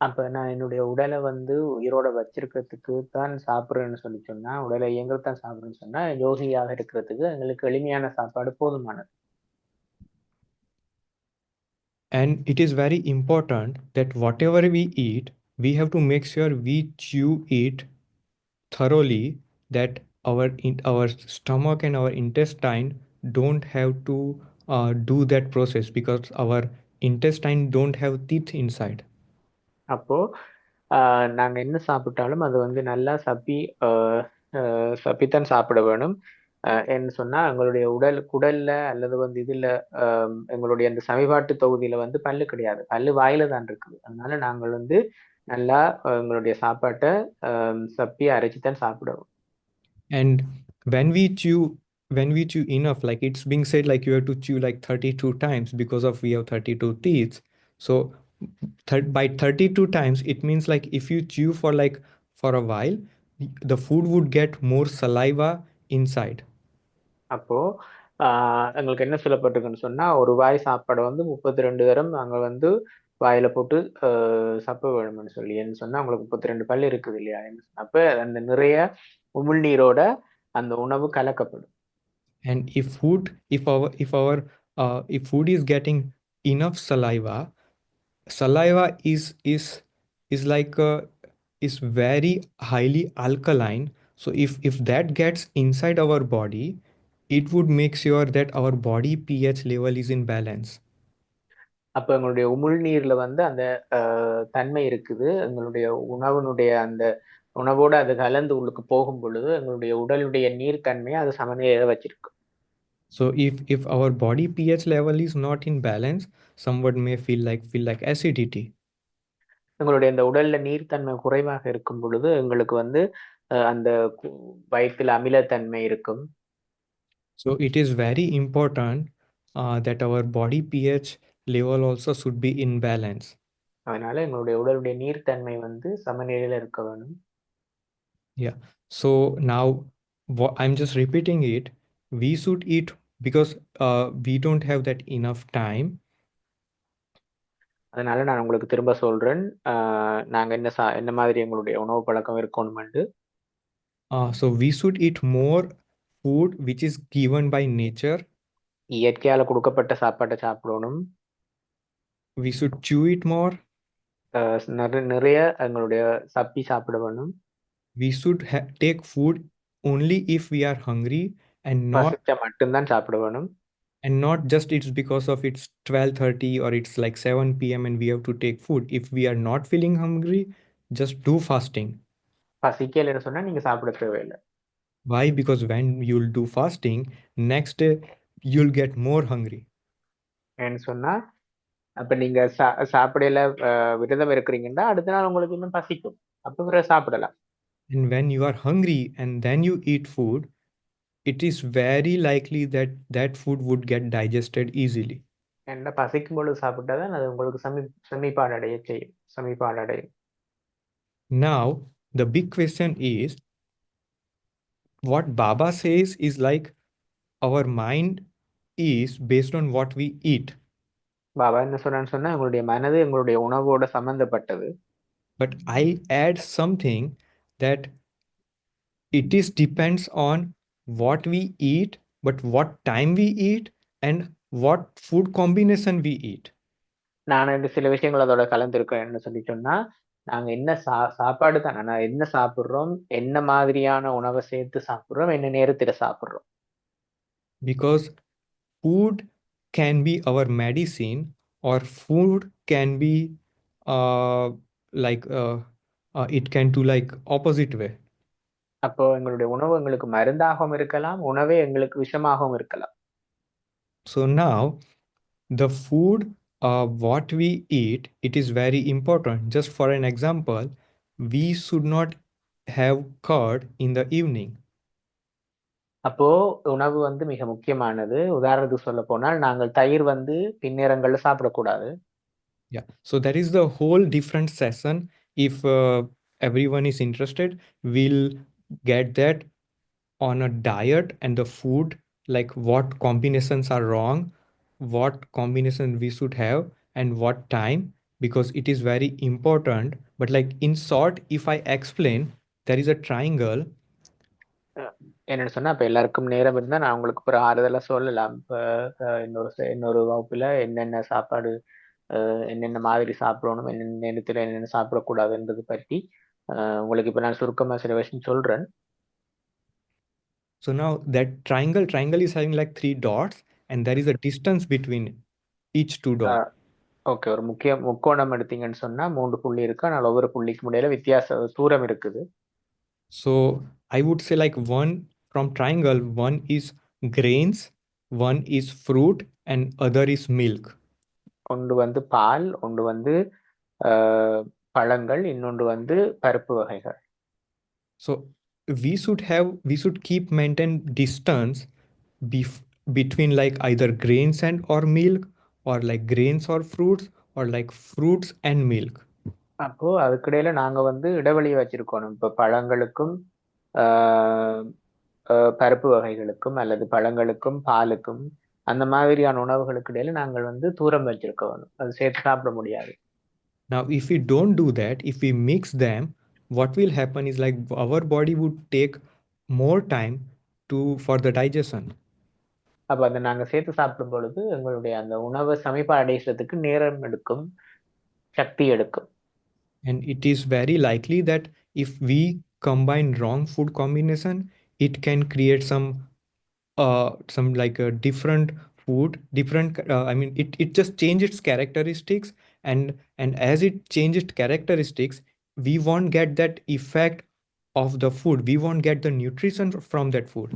அப்ப நான் என்னுடைய உடலை வந்து உயிரோட வச்சிருக்கிறதுக்கு தான் சாப்பிடுறேன்னு சொல்லி சொன்னா, உடலை இயங்கத்தான் சாப்பிடுறேன்னு சொன்னா, யோகியாக இருக்கிறதுக்கு எங்களுக்கு எளிமையான சாப்பாடு போதுமானது. And it is very important that whatever we eat, we have to make sure we chew it thoroughly, that our stomach and our intestine don't have to do that process, because our intestine don't have teeth inside. அப்போ நாங்க என்ன சாப்பிட்டாலும் அது வந்து நல்லா சப்பித்தான் சாப்பிட வேணும். என்ன சொன்னா எங்களுடைய குடல்ல அல்லது வந்து இதுல எங்களுடைய அந்த சமிபாட்டு தொகுதியில வந்து பல்லு கிடையாது. பல்லு வாயில தான் இருக்குது. அதனால நாங்கள் வந்து நல்லா எங்களுடைய சாப்பாட்டை சப்பி அரைச்சுத்தான் சாப்பிடுவோம். And when we chew enough, like it's being said, like you have to chew like 32 times because of we have 32 teeth. So by 32 times, it means like if you chew for a while, the food would get more saliva inside. அப்போ எங்களுக்கு என்ன சொல்லப்பட்டிருக்குன்னு சொன்னா, ஒரு வாய் சாப்பாடை வந்து 32 தரம் நாங்க வந்து வாயில போட்டு சப்ப வேணும்னு சொல்லி. ஏன்னு சொன்னா உங்களுக்கு 32 பல் இருக்குது இல்லையா? அப்ப அந்த நிறைய உமிழ்நீரோட அந்த உணவு கலக்கப்படும். And if food is getting enough saliva is very highly alkaline. So if that gets inside our body, it would make sure that our body pH level is in balance. அப்ப எங்களுடைய உமிழ்நீர்ல வந்து அந்த தன்மை இருக்குது. எங்களுடைய அந்த உணவோட அது கலந்து உள்ளுக்கு போகும் பொழுது எங்களுடைய உடலுடைய நீர் தன்மையை அது சமநிலையில வச்சிருக்கு. So if our body pH level is not in balance, someone may feel like acidity. எங்களுடைய அந்த உடல்ல நீர்த்தன்மை குறைவாக இருக்கும் பொழுது எங்களுக்கு வந்து அந்த வயிற்றில் அமிலத்தன்மை இருக்கும். So it is very important that our body pH level also should be in balance. அதனால எங்களுடைய உடலுடைய நீர்த்தன்மை வந்து சமநிலையில இருக்க வேணும். Yeah. So now I'm just repeating it. We should eat because we don't have that enough time. அதனால நான் உங்களுக்கு திரும்ப சொல்றேன், நாங்க என்ன மாதிரி எங்களுடைய உணவு பழக்கம் இருக்கணும்னு. So we should eat more food which is given by nature. இயற்கையால கொடுக்கப்பட்ட சாப்பாட்டை சாப்பிடணும். We should chew it more. நிறைய எங்களுடைய சப்பி சாப்பிட வேணும். We should take food only if we are hungry and மட்டும்தான் சாப்பிட வேணும். And not just it's because of it's 12:30 or it's like 7 p.m. and we have to take food. If we are not feeling hungry, just do fasting. பசிக்கலைன்னு சொன்னா நீங்க சாப்பிட தேவையில்லை. Why? Because when you'll do fasting, next day you'll get more hungry. ஏன்னு சொன்னா அப்ப நீங்க சாப்பிடல விரதம் இருக்கிறீங்கன்னா அடுத்த நாள் உங்களுக்கு இன்னும் பசிக்கும். அப்ப பிறகு சாப்பிடலாம். And when you are hungry and then you eat food, it is very likely that that food would get digested easily. என்ன பசிக்கும் பொழுது சாப்பிட்டாதான் அது உங்களுக்கு சமிபாடு செய்யும். Now the big question is, what Baba says is like our mind is based on what we eat. Baba என்ன சொன்னான்னு சொன்னா எங்களுடைய மனது எங்களுடைய உணவோட சம்பந்தப்பட்டது. But I add something that it is depends on what we eat, but what time we eat and what food combination we eat. நான் இந்த சில விஷயங்கள் அதோட கலந்துருக்கேன். என்ன சொல்லி சொன்னா நாங்க என்ன சாப்பாடு தான் என்ன சாப்பிடுறோம், என்ன மாதிரியான உணவை சேர்த்து சாப்பிடுறோம், என்ன நேரத்துல சாப்பிடுறோம். Because food can be our medicine or food can be it can do like opposite way. அப்போ எங்களுடைய உணவு எங்களுக்கு மருந்தாகவும் இருக்கலாம், உணவே எங்களுக்கு விஷமாகவும் இருக்கலாம். So now the food what we eat, it is very important. Just for an example, we should not have curd in the evening. அப்போ உணவு வந்து மிக முக்கியமானது. உதாரணத்துக்கு சொல்ல போனால் நாங்கள் தயிர் வந்து பின்னேரங்கள்ல சாப்பிடக்கூடாது. Yeah, so that is the whole different session. If everyone is interested, we'll get that on a diet and the food, like what combinations are wrong, what combination we should have, and what time, because it is very important. But like in short, if I explain, there is a triangle. என்னன்னு சொன்னா இப்ப எல்லாருக்கும் நேரம் இருந்தா நான் உங்களுக்கு ஒரு ஆறுதலா சொல்லலாம். இப்ப இன்னொரு வகுப்புல என்னென்ன சாப்பாடு என்னென்ன மாதிரி சாப்பிடணும், என்னென்ன நேரத்துல என்னென்ன சாப்பிடக்கூடாதுன்றது பற்றி உங்களுக்கு இப்ப நான் சுருக்கமா சில விஷயம் சொல்றேன். So now that triangle is having like 3 dots, and there is a distance between each 2 dots. Okay, ஒரு முக்கோணம் எடுத்தீங்கன்னு சொன்னா 3 புள்ளி இருக்கு. ஆனால் ஒவ்வொரு புள்ளிக்கு இடையில தூரம் இருக்குது. So I would say like one from triangle, one is grains, one is fruit, and other is milk. ஒன்று வந்து பால், ஒன்று வந்து பழங்கள், இன்னொன்று வந்து பருப்பு வகைகள். So we should keep maintain distance between like either grains and or milk, or like grains or fruits, or like fruits and milk. அப்போ அதுக்கிடையில நாங்க வந்து இடைவெளி வச்சிருக்கணும். இப்ப பழங்களுக்கும் பருப்பு வகைகளுக்கும் அல்லது பழங்களுக்கும் பாலுக்கும் அந்த மாதிரியான உணவுகளுக்கு இடையில நாங்கள் வந்து தூரம் வச்சிருக்க வேணும். அது சேர்த்து சாப்பிட முடியாது. Now if we don't do that, if we mix them, what will happen is like our body would take more time for the digestion. அப்ப அதை நாங்க சேர்த்து சாப்பிடும் பொழுது எங்களுடைய அந்த உணவை சமைப்பாடு அடைகிறதுக்கு நேரம் எடுக்கும், சக்தி எடுக்கும். And it is very likely that if we combine wrong food combination, it can create some like a different food, different I mean it just change its characteristics, and as it changes characteristics, we won't get that effect of the food, we won't get the nutrition from that food.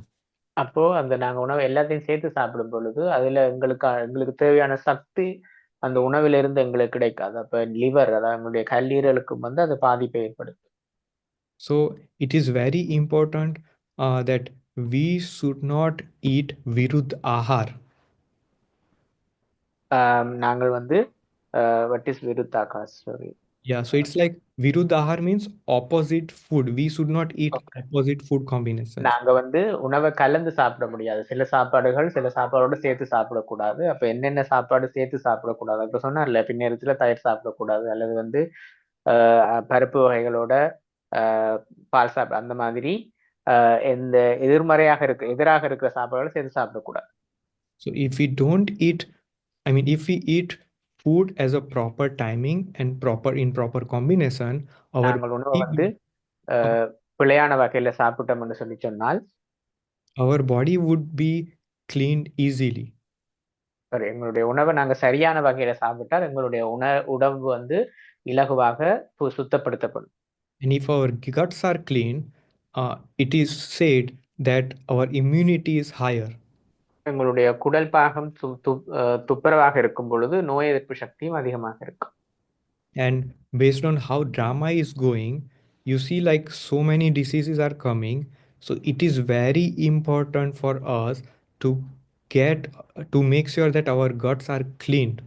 அப்போ அந்த நாங்க உணவு எல்லாத்தையும் சேர்த்து சாப்பிடும் பொழுது அதுல எங்களுக்கு தேவையான சக்தி அந்த உணவிலிருந்து எங்களுக்கு கிடைக்காது. அப்ப லிவர், அதாவது எங்களுடைய கல்லீரலுக்கும் வந்து அது பாதிப்பை ஏற்படுத்தும். So it is very important that we should not eat virudh ahar. நாங்கள் வந்து what is virudh ahar? Sorry. Yeah, so it's like virudh ahar means opposite food. We should not eat opposite food combinations. நாங்க வந்து உணவை கலந்து சாப்பிட முடியாது. சில சாப்பாடோட சேர்த்து சாப்பிடக்கூடாது. அப்ப என்னென்ன சாப்பாடு சேர்த்து சாப்பிடக்கூடாது? இப்ப சொன்னார்ல, பின்னேரத்துல தயிர் சாப்பிடக்கூடாது, அல்லது வந்து பருப்பு வகைகளோட பால் சாப்பிட, அந்த மாதிரி எந்த எதிராக இருக்கிற சாப்பாடுகளை சேர்த்து சாப்பிடக்கூடாது. So if we don't eat, if we eat food as a proper timing and proper combination, நாங்கள் உணவை வந்து பிழையான வகையில சாப்பிட்டோம்னு சொல்லி சொன்னால் our body would be cleaned easily. எங்களுடைய உணவை நாங்க சரியான வகையில சாப்பிட்டால் எங்களுடைய உடம்பு வந்து இலகுவாக சுத்தப்படுத்தப்படும். And if our guts are clean, it is said that our immunity is higher. எங்களுடைய குடல் பாகம் துப்புரவாக இருக்கும் பொழுது நோய் எதிர்ப்பு சக்தியும் அதிகமாக இருக்கும். And based on how drama is going, you see like so many diseases are coming. So it is very important for us to make sure that our guts are cleaned.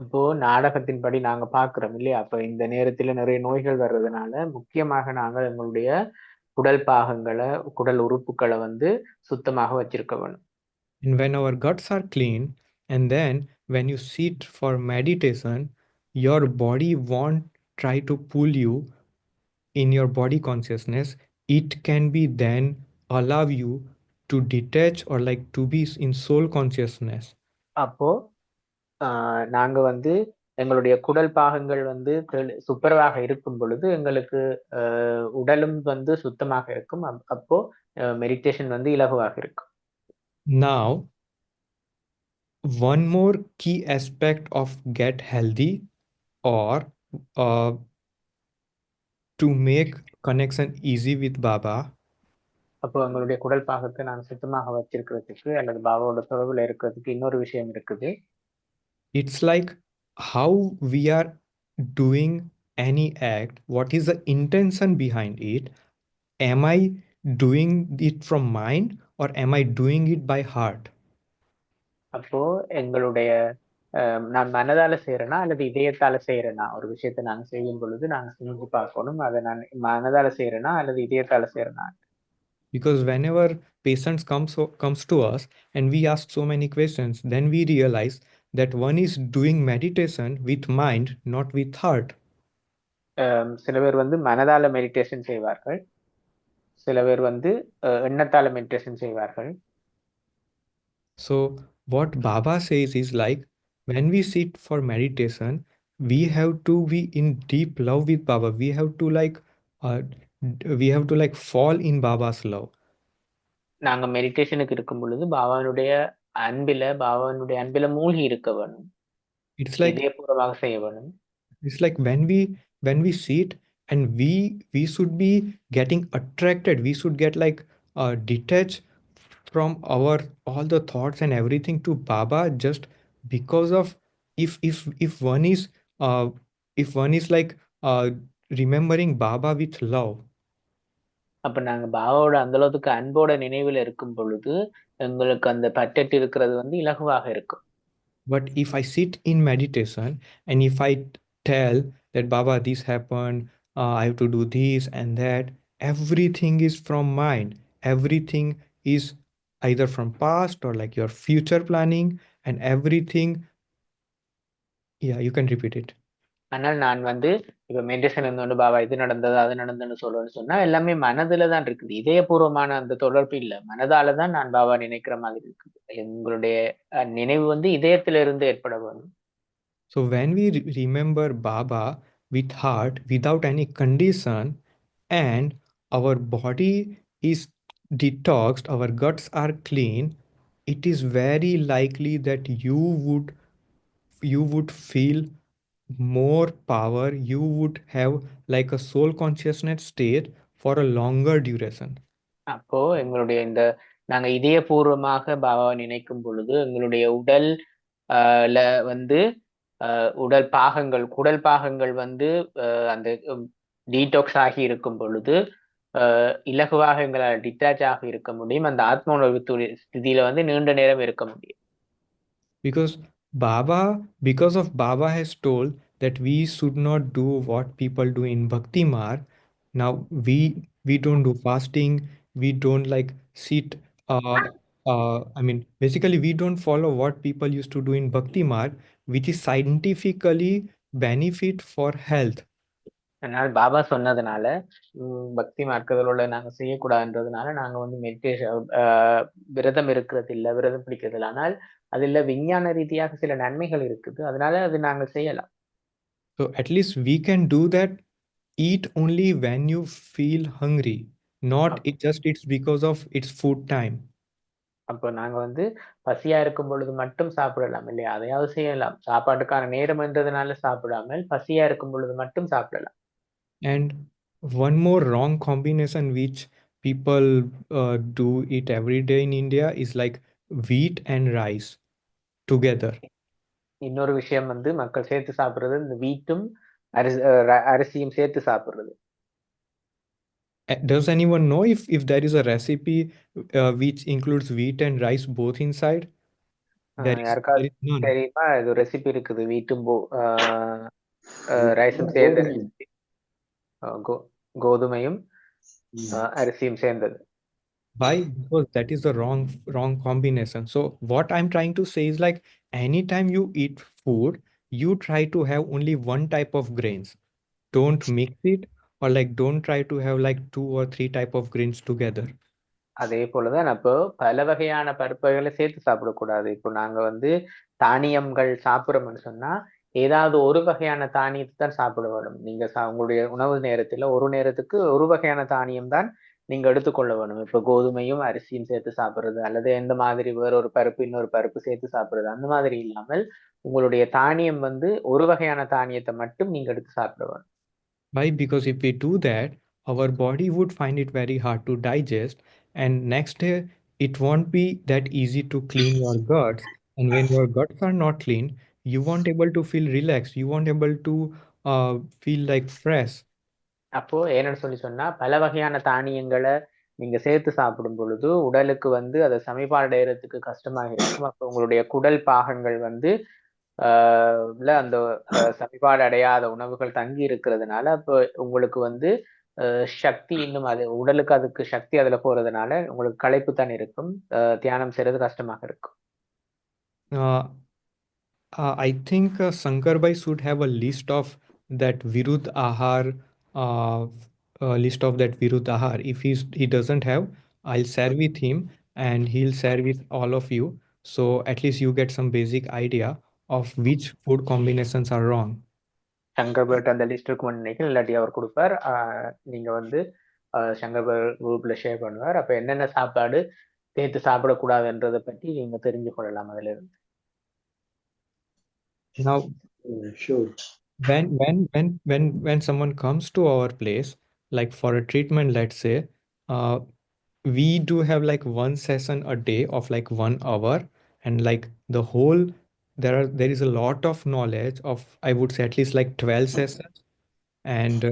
இப்போ நாடகத்தின்படி நாங்க பாக்குறோம் இல்லையா? அப்ப இந்த நேரத்துல நிறைய நோய்கள் வர்றதுனால முக்கியமாக நாங்கள் எங்களுடைய குடல் பாகங்களை, குடல் உறுப்புகளை வந்து சுத்தமாக வச்சிருக்க வேணும். And when our guts are clean, and then when you sit for meditation, your body won't try to pull you in your body consciousness. It can be then allow you to detach or like to be in soul consciousness. அப்போ நாங்க வந்து எங்களுடைய குடல் பாகங்கள் வந்து சுப்பரவாக இருக்கும் பொழுது எங்களுக்கு உடலும் வந்து சுத்தமாக இருக்கும். அப்போ மெடிடேஷன் வந்து இலகுவாக இருக்கும். Now, one more key aspect of get healthy or to make connection easy with Baba. அப்போ எங்களுடைய குடல் பாகத்தை நான் சுத்தமாக வச்சிருக்கிறதுக்கு அல்லது பாபாவோட தொடர்புல இருக்கிறதுக்கு இன்னொரு விஷயம் இருக்குது. It's like how we are doing any act, what is the intention behind it? Am I doing it from mind or am I doing it by heart? அப்போ எங்களுடைய நான் மனதால செய்யறேனா அல்லது இதயத்தால செய்யறேனா? ஒரு விஷயத்தை நாங்க செய்யும் பொழுது நாங்க செஞ்சு பார்க்கணும். அதை நான் மனதால செய்யறேனா அல்லது இதயத்தால செய்யறேனா? Because whenever patients comes to us and we ask so many questions, then we realize that one is doing meditation with mind, not with heart. சில பேர் வந்து மனதால மெடிடேஷன் செய்வார்கள். சில பேர் வந்து எண்ணத்தால மெடிடேஷன் செய்வார்கள். So what Baba says is like, when we sit for meditation, we have to be in deep love with Baba. We have to fall in Baba's love. நாங்க மெடிடேஷனுக்கு இருக்கும் பொழுது பாபாவினுடைய அன்பில மூழ்கி இருக்க வேணும். It's like இதயபூர்வமாக செய்ய வேணும். it's like when we sit and we should be getting attracted. We should get like detached from our all the thoughts and everything to Baba, just because of if one is uh, if one is like remembering Baba with love. அப்ப நாங்க பாபாவோட அந்த அளவுக்கு அன்போட நினைவுல இருக்கும் பொழுது எங்களுக்கு அந்த பற்றற்று இருக்கிறது வந்து இலகுவாக இருக்கும். But if I sit in meditation and if I tell that Baba, this happened, I have to do this and that, everything is from mind. Everything is either from past or like your future planning and everything. Yeah, you can repeat it. ஆனால் நான் வந்து இப்ப meditation இருந்தோண்டு Baba இது நடந்தது அது நடந்ததுன்னு சொல்லுவேன்னு சொன்னா எல்லாமே மனதுல தான் இருக்குது. இதயபூர்வமான அந்த தொடர்பு இல்ல. மனதால தான் நான் பாபா நினைக்கிற மாதிரி இருக்குது. எங்களுடைய நினைவு வந்து இதயத்திலிருந்து ஏற்பட வேணும். So when we remember Baba with heart without any condition and our body is detoxed, our guts are clean, it is very likely that you would feel more power. You would have like a soul consciousness state for a longer duration. அப்போ எங்களுடைய நாங்க இதயபூர்வமாக பாபாவை நினைக்கும் பொழுது எங்களுடைய உடல் ல வந்து உடல் பாகங்கள் வந்து அந்த டீடாக்ஸ் ஆகி இருக்கும் பொழுது இலகுவாக எங்களால் டிட்டாச் ஆகி இருக்க முடியும். அந்த ஆத்ம உணர்வு ஸ்திதியில வந்து நீண்ட நேரம் இருக்க முடியும். Because of Baba has told that we should not do what people do in Bhakti Marg. Now we don't do fasting, we don't like sit I mean basically we don't follow what people used to do in Bhakti Marg, which is scientifically benefit for health. அதனால பாபா சொன்னதுனால பக்தி மார்க்கங்களோட நாங்க செய்யக்கூடாதுன்றதுனால நாங்க வந்து meditation விரதம் இருக்கிறது இல்ல, விரதம் பிடிக்கிறது இல்லை. ஆனால் அதுல விஞ்ஞான ரீதியாக சில நன்மைகள் இருக்குது. அதனால அது நாங்க செய்யலாம். So at least we can do that. Eat only when you feel hungry, not it's because of it's food time. அப்போ நாங்க வந்து பசியா இருக்கும் பொழுது மட்டும் சாப்பிடலாம் இல்லையா? அதையாவது செய்யலாம். சாப்பாட்டுக்கான நேரம் என்றதுனால சாப்பிடாமல் பசியா இருக்கும் பொழுது மட்டும் சாப்பிடலாம். And one more wrong combination which people do it every day in India is like wheat and rice together. இன்னொரு விஷயம் வந்து மக்கள் சேர்த்து சாப்பிடுறது இந்த வீட்டும் அரிசியும் சேர்த்து சாப்பிடுறது. Does anyone know if there is a recipe which includes wheat and rice both inside? யாருக்காவது தெரியுமா? இது ரெசிபி இருக்குது வீட்டும் ரைஸும் சேர்ந்த கோதுமையும் அரிசியும் சேர்ந்தது. Why? Because that is the wrong combination. So what I'm trying to say is like anytime you eat food, you try to have only one type of grains. Don't mix it, or like don't try to have like 2 or 3 type of grains together. அதே போலதான் அப்போ பல வகையான பருப்புகளை சேர்த்து சாப்பிடக்கூடாது. இப்போ நாங்க வந்து தானியங்கள் சாப்பிடுறோம்னு சொன்னா ஏதாவது ஒரு வகையான தானியத்தை தான் சாப்பிட வேணும். நீங்க உங்களுடைய உணவு நேரத்துல ஒரு நேரத்துக்கு ஒரு வகையான தானியம் தான் நீங்க எடுத்துக்கொள்ள வேணும். இப்ப கோதுமையும் அரிசியும் சேர்த்து சாப்பிடுறது அல்லது எந்த மாதிரி வேற ஒரு பருப்பு இன்னொரு பருப்பு சேர்த்து சாப்பிடுறது அந்த மாதிரி இல்லாமல் உங்களுடைய தானியம் வந்து ஒரு வகையான தானியத்தை மட்டும் நீங்க எடுத்து சாப்பிட வேணும். Why? Because if we do that, our body would find it very hard to digest, and next day it won't be that easy to clean your guts. And when your guts are not clean, you won't able to feel relaxed. You won't able to feel like fresh. அப்போ என்னன்னு சொன்னா பல வகையான தானியங்களை நீங்க சேர்த்து சாப்பிடும் பொழுது உடலுக்கு வந்து அதை சமபாடைறதுக்கு கஷ்டமாக இருக்கும். அப்போ உங்களுடைய குடல் பாகங்கள் வந்து அந்த சமிபாடு அடையாத உணவுகள் தங்கி இருக்கிறதுனால அப்போ உங்களுக்கு வந்து சக்தி இன்னும் அது உடலுக்கு அதுக்கு சக்தி அதுல போறதுனால உங்களுக்கு களைப்பு தான் இருக்கும். தியானம் செய்யறது கஷ்டமாக இருக்கும். I think Sankarbai should have a list of that Virud Ahar, list of that Virud Ahar. If he doesn't have, I'll share with him and he'll share with all of you. So at least you get some basic idea of which food combinations are wrong. சங்கர்பர்ட் அந்த list இருக்கும்னு நினைக்கிறேன், இல்லாட்டி அவர் கொடுப்பார். நீங்க வந்து சங்கர்பர்ட் குரூப்ல share பண்ணுவார். அப்ப என்னென்ன சாப்பாடு சேர்த்து சாப்பிடக்கூடாதுன்றதை பற்றி நீங்க தெரிஞ்சு கொள்ளலாம் அதுல இருந்து. Now, Sure. when someone comes to our place, like for a treatment, let's say, we do have like one session a day of like 1 hour, and like the whole there is a lot of knowledge of, I would say, at least like 12 sessions, and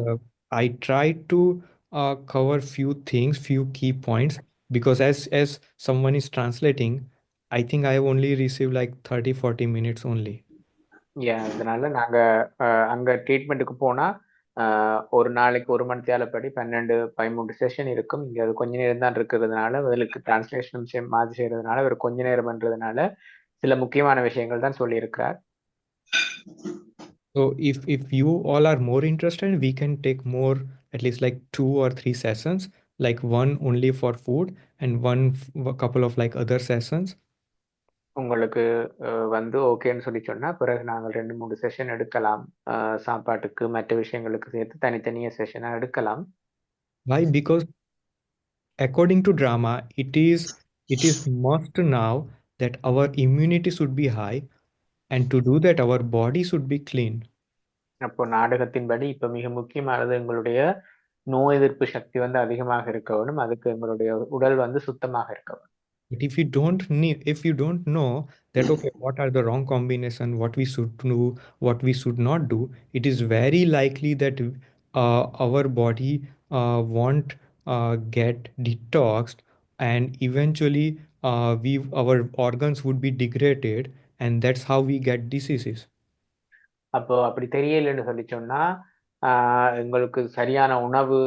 I try to cover few things, few key points, because as someone is translating, I think I have only received like 30-40 minutes only. அதனால நாங்க அங்க ட்ரீட்மெண்ட்டுக்கு போனா ஒரு நாளைக்கு 1 மணி தேவைப்படி 12-13 session இருக்கும். இங்க அது கொஞ்ச நேரம் தான் இருக்கிறதுனால அதுக்கு டிரான்ஸ்லேஷன் மாதிரி செய்யறதுனால ஒரு கொஞ்ச நேரம்ன்றதுனால சில முக்கியமான விஷயங்கள் தான் சொல்லியிருக்கிறார். So if you all are more interested, we can take more, at least like 2 or 3 sessions, like one only for food and one couple of like other sessions. உங்களுக்கு வந்து ஓகேன்னு சொல்லி சொன்னா பிறகு நாங்கள் 2-3 செஷன் எடுக்கலாம். சாப்பாட்டுக்கு மற்ற விஷயங்களுக்கு சேர்த்து தனித்தனியா செஷனா எடுக்கலாம். Why? Because according to drama, it is must now that our immunity should be high, and to do that our body should be clean. அப்போ நாடகத்தின்படி இப்ப மிக முக்கியமானது எங்களுடைய நோய் எதிர்ப்பு சக்தி வந்து அதிகமாக இருக்க வேண்டும். அதுக்கு எங்களுடைய உடல் வந்து சுத்தமாக இருக்க வேண்டும். But if you don't know that, okay, what are the wrong combination, what we should do, what we should not do, it is very likely that our body won't get detoxed, and eventually our organs would be degraded, and that's how we get diseases. அப்போ அப்படி தெரியலைன்னு சொல்லி சொன்னா எங்களுக்கு சரியான உணவு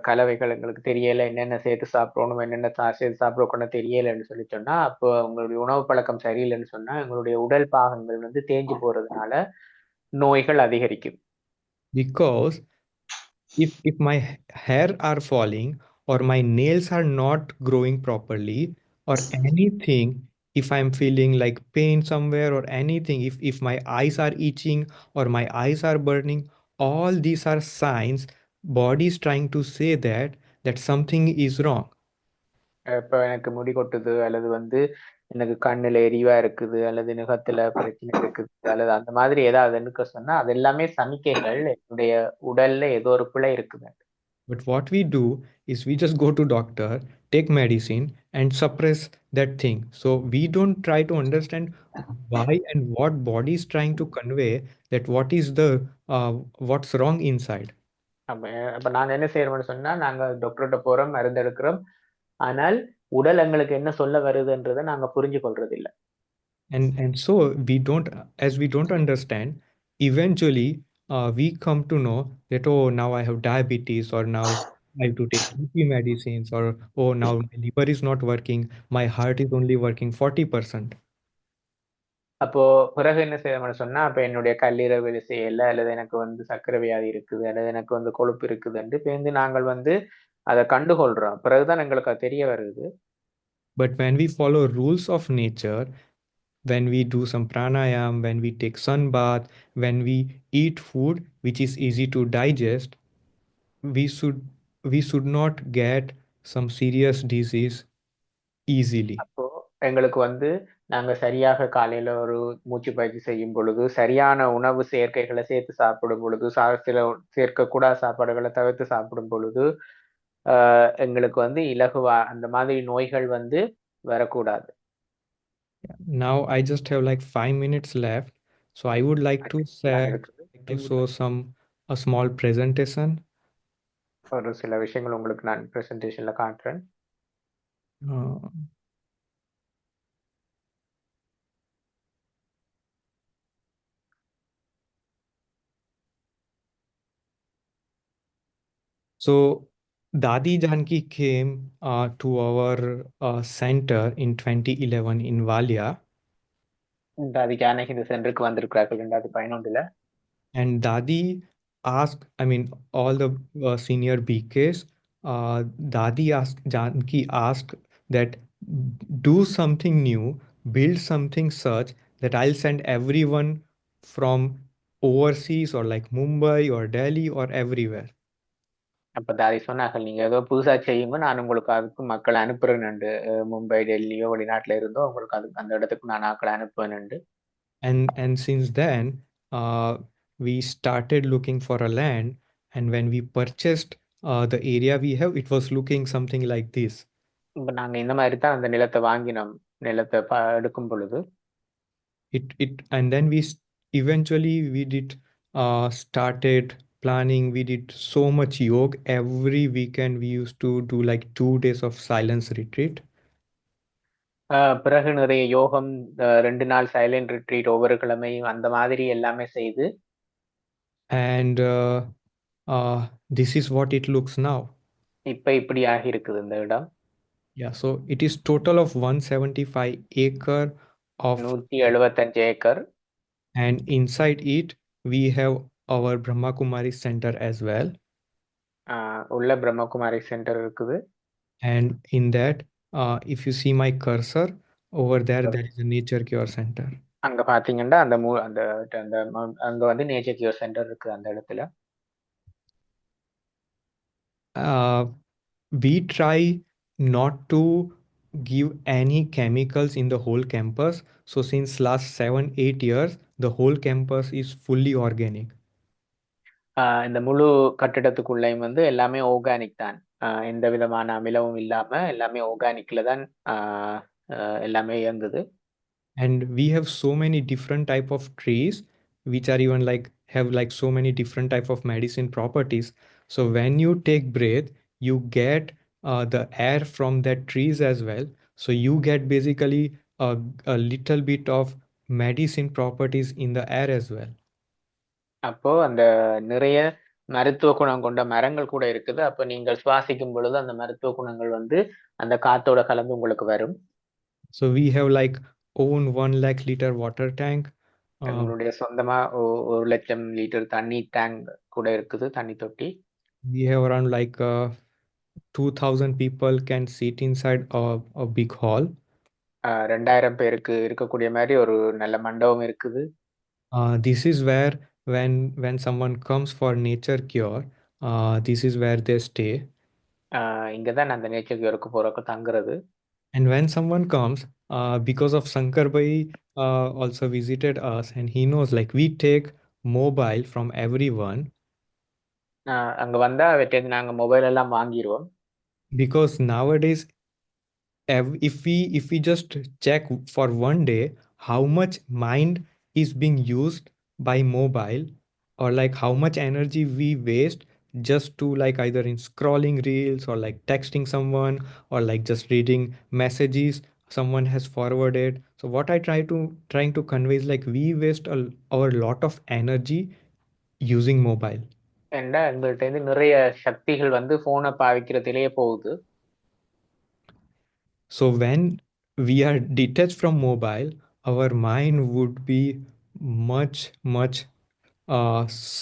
கலவைகள் எங்களுக்கு தெரியலை, என்னென்ன சேர்த்து சாப்பிடணும், என்னென்ன சேர்த்து சாப்பிடக்கூடாது தெரியலைன்னு சொல்லி சொன்னா அப்போ உங்களுடைய உணவு பழக்கம் சரியில்லைன்னு சொன்னா எங்களுடைய உடல் பாகங்கள் வந்து தேஞ்சு போறதுனால நோய்கள் அதிகரிக்கும். Because if my hair are falling, or my nails are not growing properly, or anything, if I'm feeling like pain somewhere or anything, if my eyes are itching or my eyes are burning, all these are signs body is trying to say that something is wrong. இப்போ எனக்கு முடி கொட்டுது, அல்லது வந்து எனக்கு கண்ணுல எரிவா இருக்குது, அல்லது நுகத்துல பிரச்சனை இருக்குது, அல்லது அந்த மாதிரி ஏதாவது சொன்னா அது எல்லாமே சமிக்கைகள் என்னுடைய உடல்ல ஏதோ ஒரு பிழை இருக்குது. But what we do is we just go to doctor, take medicine, and suppress that thing. So we don't try to understand why and what body is trying to convey, that what is the what's wrong inside. அப்ப நாங்க என்ன செய்யறோம்னு சொன்னா நாங்க டாக்டர்கிட்ட போறோம், மருந்து எடுக்கிறோம், ஆனால் உடல் எங்களுக்கு என்ன சொல்ல வருதுன்றதை நாங்க புரிஞ்சு கொள்றது இல்ல. And so we don't, as we don't understand, eventually we come to know that, oh, now I have diabetes, or now I have to take BP medicines, or oh, now my liver is not working, my heart is only working 40%. அப்போ பிறகு என்ன செய்யணும்னு சொன்னா அப்ப என்னுடைய கல்லீரல் வேலை செய்யல, அல்லது எனக்கு வந்து சர்க்கரை வியாதி இருக்குது, அல்லது எனக்கு வந்து கொழுப்பு இருக்குதுன்ட்டு பேருந்து நாங்கள் வந்து அதை கண்டுகொள்றோம். பிறகுதான் எங்களுக்கு அது தெரிய வருது. But when we follow rules of nature, when we do some pranayam, when we take sun bath, when we eat food which is easy to digest, we should not get some serious disease easily. அப்போ எங்களுக்கு வந்து நாங்க சரியாக காலையில ஒரு மூச்சு பயிற்சி செய்யும் பொழுது, சரியான உணவு சேர்க்கைகளை சேர்த்து சாப்பிடும் பொழுது, சில சேர்க்கக்கூடாத சாப்பாடுகளை தவிர்த்து சாப்பிடும் பொழுது எங்களுக்கு வந்து இலகுவா அந்த மாதிரி நோய்கள் வந்து வரக்கூடாது. Now I just have like 5 minutes left, so I would like to show a small presentation. ஒரு சில விஷயங்கள் உங்களுக்கு நான் பிரசன்டேஷன்ல காட்டுறேன். So Dadi Janki came to our center in 2011 in Valia, அது ஜானகி இந்த சென்டருக்கு வந்திருக்கிறார்கள் 2011ல. and Dadi asked, I mean, all the senior BKs, Dadi asked, Janki asked that do something new, build something such that I'll send everyone from overseas or like Mumbai or Delhi or everywhere. அப்ப தாதி சொன்னார்கள், நீங்க ஏதோ புதுசா செய்யுங்க, நான் உங்களுக்கு அதுக்கு மக்களை அனுப்புறேன்னு. மும்பை, டெல்லியோ வெளிநாட்டுல இருந்தோ உங்களுக்கு அதுக்கு அந்த இடத்துக்கு நான் ஆட்களை அனுப்புவேன்னு. And since then, we started looking for a land, and when we purchased the area we have, it was looking something like this. இப்ப நாங்க இந்த மாதிரி தான் அந்த நிலத்தை வாங்கினோம். நிலத்தை எடுக்கும் பொழுது And then eventually we did started planning. We did so much yoga every weekend. We used to do like 2 days of silence retreat. பிறகு நிறைய யோகம், 2 நாள் சைலண்ட் ரிட்ரீட் ஒவ்வொரு கிழமையும் அந்த மாதிரி எல்லாமே செய்து, And this is what it looks now. இப்ப இப்படி ஆகி இருக்குது இந்த இடம். Yeah, so it is total of 175 acre of 175 acre. and inside it we have our Brahma Kumari center as well. உள்ள பிரம்மகுமாரி சென்டர் இருக்குது. And in that, if you see my cursor over there, that is a nature cure center. அங்க பாத்தீங்கன்னா அந்த அந்த அந்த அங்க வந்து nature cure centre இருக்கு அந்த இடத்துல. We try not to give any chemicals in the whole campus. So since last 7-8 years, the whole campus is fully organic. இந்த முழு கட்டிடத்துக்குள்ளேயும் வந்து எல்லாமே ஆர்கானிக் தான். எந்த விதமான அமிலமும் இல்லாம எல்லாமே ஆர்கானிக்ல தான் எல்லாமே இயங்குது. And we have so many different type of trees which are even like have like so many different type of medicine properties. So when you take breath, you get the air from that trees as well. So you get basically a little bit of medicine properties in the air as well. அப்போ அந்த நிறைய மருத்துவ குணம் கொண்ட மரங்கள் கூட இருக்குது. அப்ப நீங்கள் சுவாசிக்கும் பொழுது அந்த மருத்துவ குணங்கள் வந்து அந்த காத்தோட கலந்து உங்களுக்கு வரும். So we have like own 1 lakh liter water tank. உங்களுடைய சொந்தமா 1 லட்சம் லிட்டர் தண்ணி டேங்க் கூட இருக்குது, தண்ணி தொட்டி. We have around like 2,000 people can sit inside a big hall. 2000 பேருக்கு இருக்கக்கூடிய மாதிரி ஒரு நல்ல மண்டபம் இருக்குது. This is where when someone comes for nature cure, this is where they stay. இங்க தான் அந்த நேச்சர் கியூருக்கு போறக்கு தங்குறது. And when someone comes, because of Shankar Bhai also visited us, and he knows like we take mobile from everyone. அங்க வந்தா அவற்றிலிருந்து நாங்க mobile எல்லாம் வாங்கிடுவோம். Because nowadays, if we just check for one day how much mind is being used by mobile, or like how much energy we waste just to like either in scrolling reels or like texting someone or like just reading messages someone has forwarded. So what I trying to convey is like we waste our lot of energy using mobile. ஏன்னா எங்கள்கிட்ட இருந்து நிறைய சக்திகள் வந்து போனை பாவிக்கிறதுலயே போகுது. So when we are detached from mobile, our mind would be much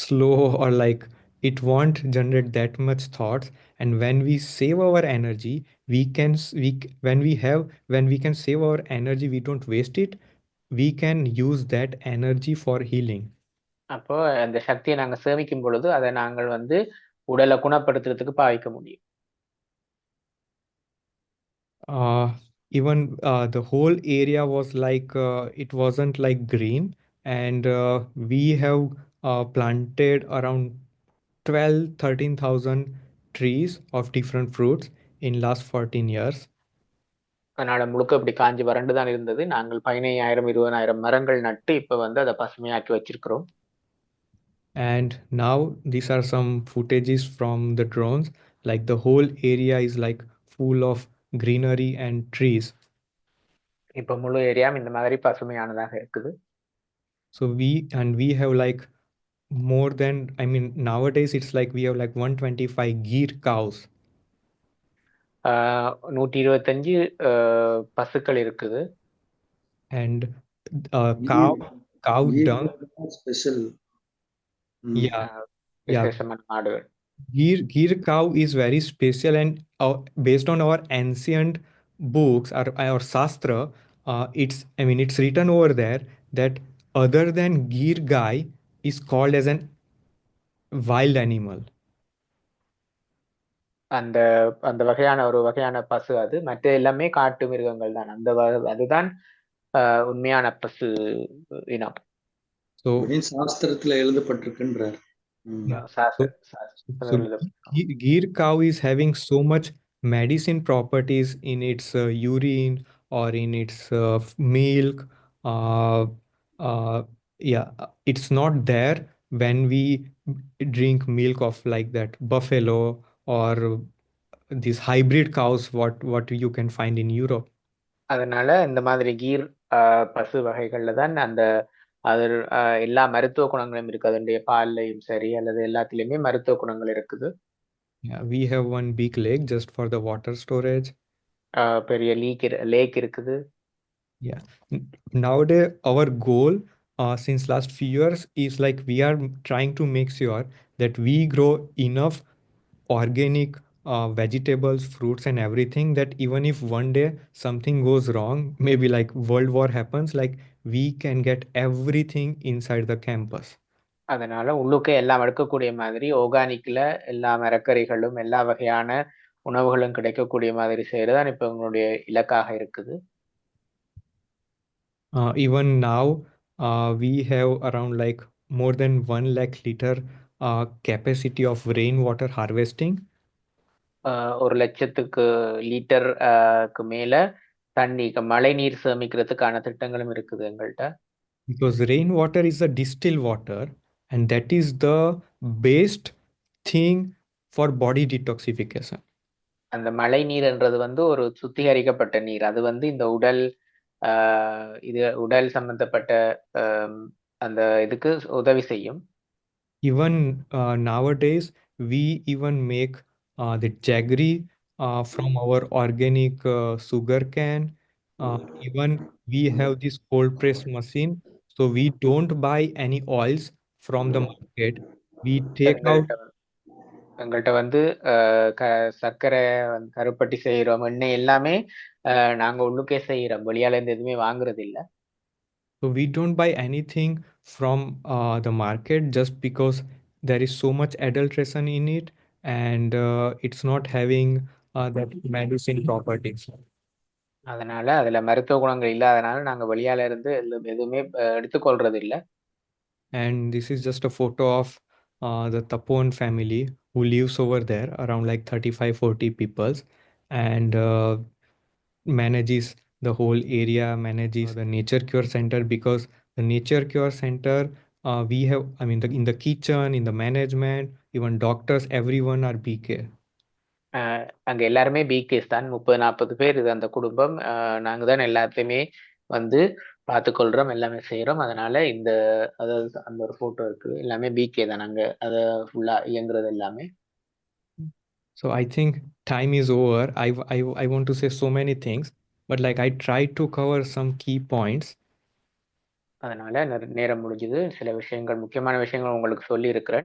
slow, or like it won't generate that much thoughts. And when we save our energy, we can when we can save our energy, we don't waste it. We can use that energy for healing. அப்போ அந்த சக்தியை நாங்க சேமிக்கும் பொழுது அதை நாங்கள் வந்து உடலை குணப்படுத்துறதுக்கு பாவிக்க முடியும். Even the whole area was like it wasn't like green, and we have planted around 12-13,000 trees of different fruits in last 14 years. அதனால முழுக்க இப்படி காஞ்சி வறண்டு தான் இருந்தது. நாங்கள் 15,000-20,000 மரங்கள் நட்டு இப்ப வந்து அதை பசுமையாக்கி வச்சிருக்கிறோம். And now these are some footages from the drones. Like the whole area is like full of greenery and trees. இப்ப முழு ஏரியாவும் இந்த மாதிரி பசுமையானதாக இருக்குது. So we have like more than, I mean, nowadays it's like we have like 125 Gir cows. 125 பசுக்கள் இருக்குது. And cow dung, special. yeah, விசேஷமான மாடுகள். Gir cow is very special, and based on our ancient books or Shastra, it's written over there that other than Gir guy is called as an wild animal. அந்த அந்த ஒரு வகையான பசு அது. மற்ற எல்லாமே காட்டு மிருகங்கள் தான். அதுதான் உண்மையான பசு இனம். So சாஸ்திரத்துல எழுதப்பட்டிருக்குன்றார். Gir cow is having so much medicine properties in its urine or in its milk. It's not there when we drink milk of like that buffalo or these hybrid cows what you can find in Europe. அதனால இந்த மாதிரி கீர் பசு வகைகள்ல தான் அது எல்லா மருத்துவ குணங்களும் இருக்கு. அதனுடைய பால்லையும் சரி அல்லது எல்லாத்துலயுமே மருத்துவ குணங்கள் இருக்குது. Yeah, we have one big lake just for the water storage. பெரிய லேக் இருக்குது. Yeah. Nowadays, our goal since last few years is like we are trying to make sure that we grow enough organic vegetables, fruits, and everything that even if one day something goes wrong, maybe like world war happens, like we can get everything inside the campus. அதனால உள்ளுக்கே எல்லாம் எடுக்கக்கூடிய மாதிரி ஆர்கானிக்ல எல்லா மரக்கறிகளும் எல்லா வகையான உணவுகளும் கிடைக்கக்கூடிய மாதிரி செய்யறதுதான் இப்ப உங்களுடைய இலக்காக இருக்குது. Even now we have around like more than 1 lakh liter capacity of rainwater harvesting. 1,00,000 litre மேல தண்ணி மழை நீர் சேமிக்கிறதுக்கான திட்டங்களும் இருக்குது எங்கள்கிட்ட. Because rainwater is a distilled water, and that is the best thing for body detoxification. அந்த மழை நீர்ன்றது ஒரு சுத்திகரிக்கப்பட்ட நீர். அது இந்த உடல் சம்பந்தப்பட்ட அந்த இதுக்கு உதவி செய்யும். Even nowadays we even make the jaggery from our organic sugar cane. Even we have this cold press machine, so we don't buy any oils from the market. We take out எங்கள்கிட்ட சர்க்கரை கருப்பட்டி செய்யறோம், எண்ணெய் எல்லாமே நாங்க உள்ளுக்கே செய்யறோம், வெளியால இருந்து எதுவுமே வாங்குறது இல்ல. So we don't buy anything from the market just because there is so much adulteration in it, and it's not having that medicine properties. அதனால அதுல மருத்துவ குணங்கள் இல்லாதனால நாங்க வெளியால இருந்து எதுவுமே எடுத்துக்கொள்றது இல்ல. And this is just a photo of the Tapon family who lives over there, around like 35-40 peoples, and manages the whole area, manages the nature cure center, because the nature cure center we have, I mean, in the kitchen, in the management, even doctors, everyone are BK. அங்க எல்லாருமே பிகேஸ் தான். 30-40 பேர் இது அந்த குடும்பம். நாங்க தான் எல்லாத்தையுமே பார்த்துக்கொள்றோம், எல்லாமே செய்யறோம். அதனால அதாவது அந்த ஒரு போட்டோ இருக்கு, எல்லாமே பிகே தான். நாங்க அதை ஃபுல்லா இயங்குறது எல்லாமே. So I think time is over. I want to say so many things, but like I tried to cover some key points. அதனால நேரம் முடிஞ்சது. சில விஷயங்கள், முக்கியமான விஷயங்கள் உங்களுக்கு சொல்லி இருக்கிறேன்.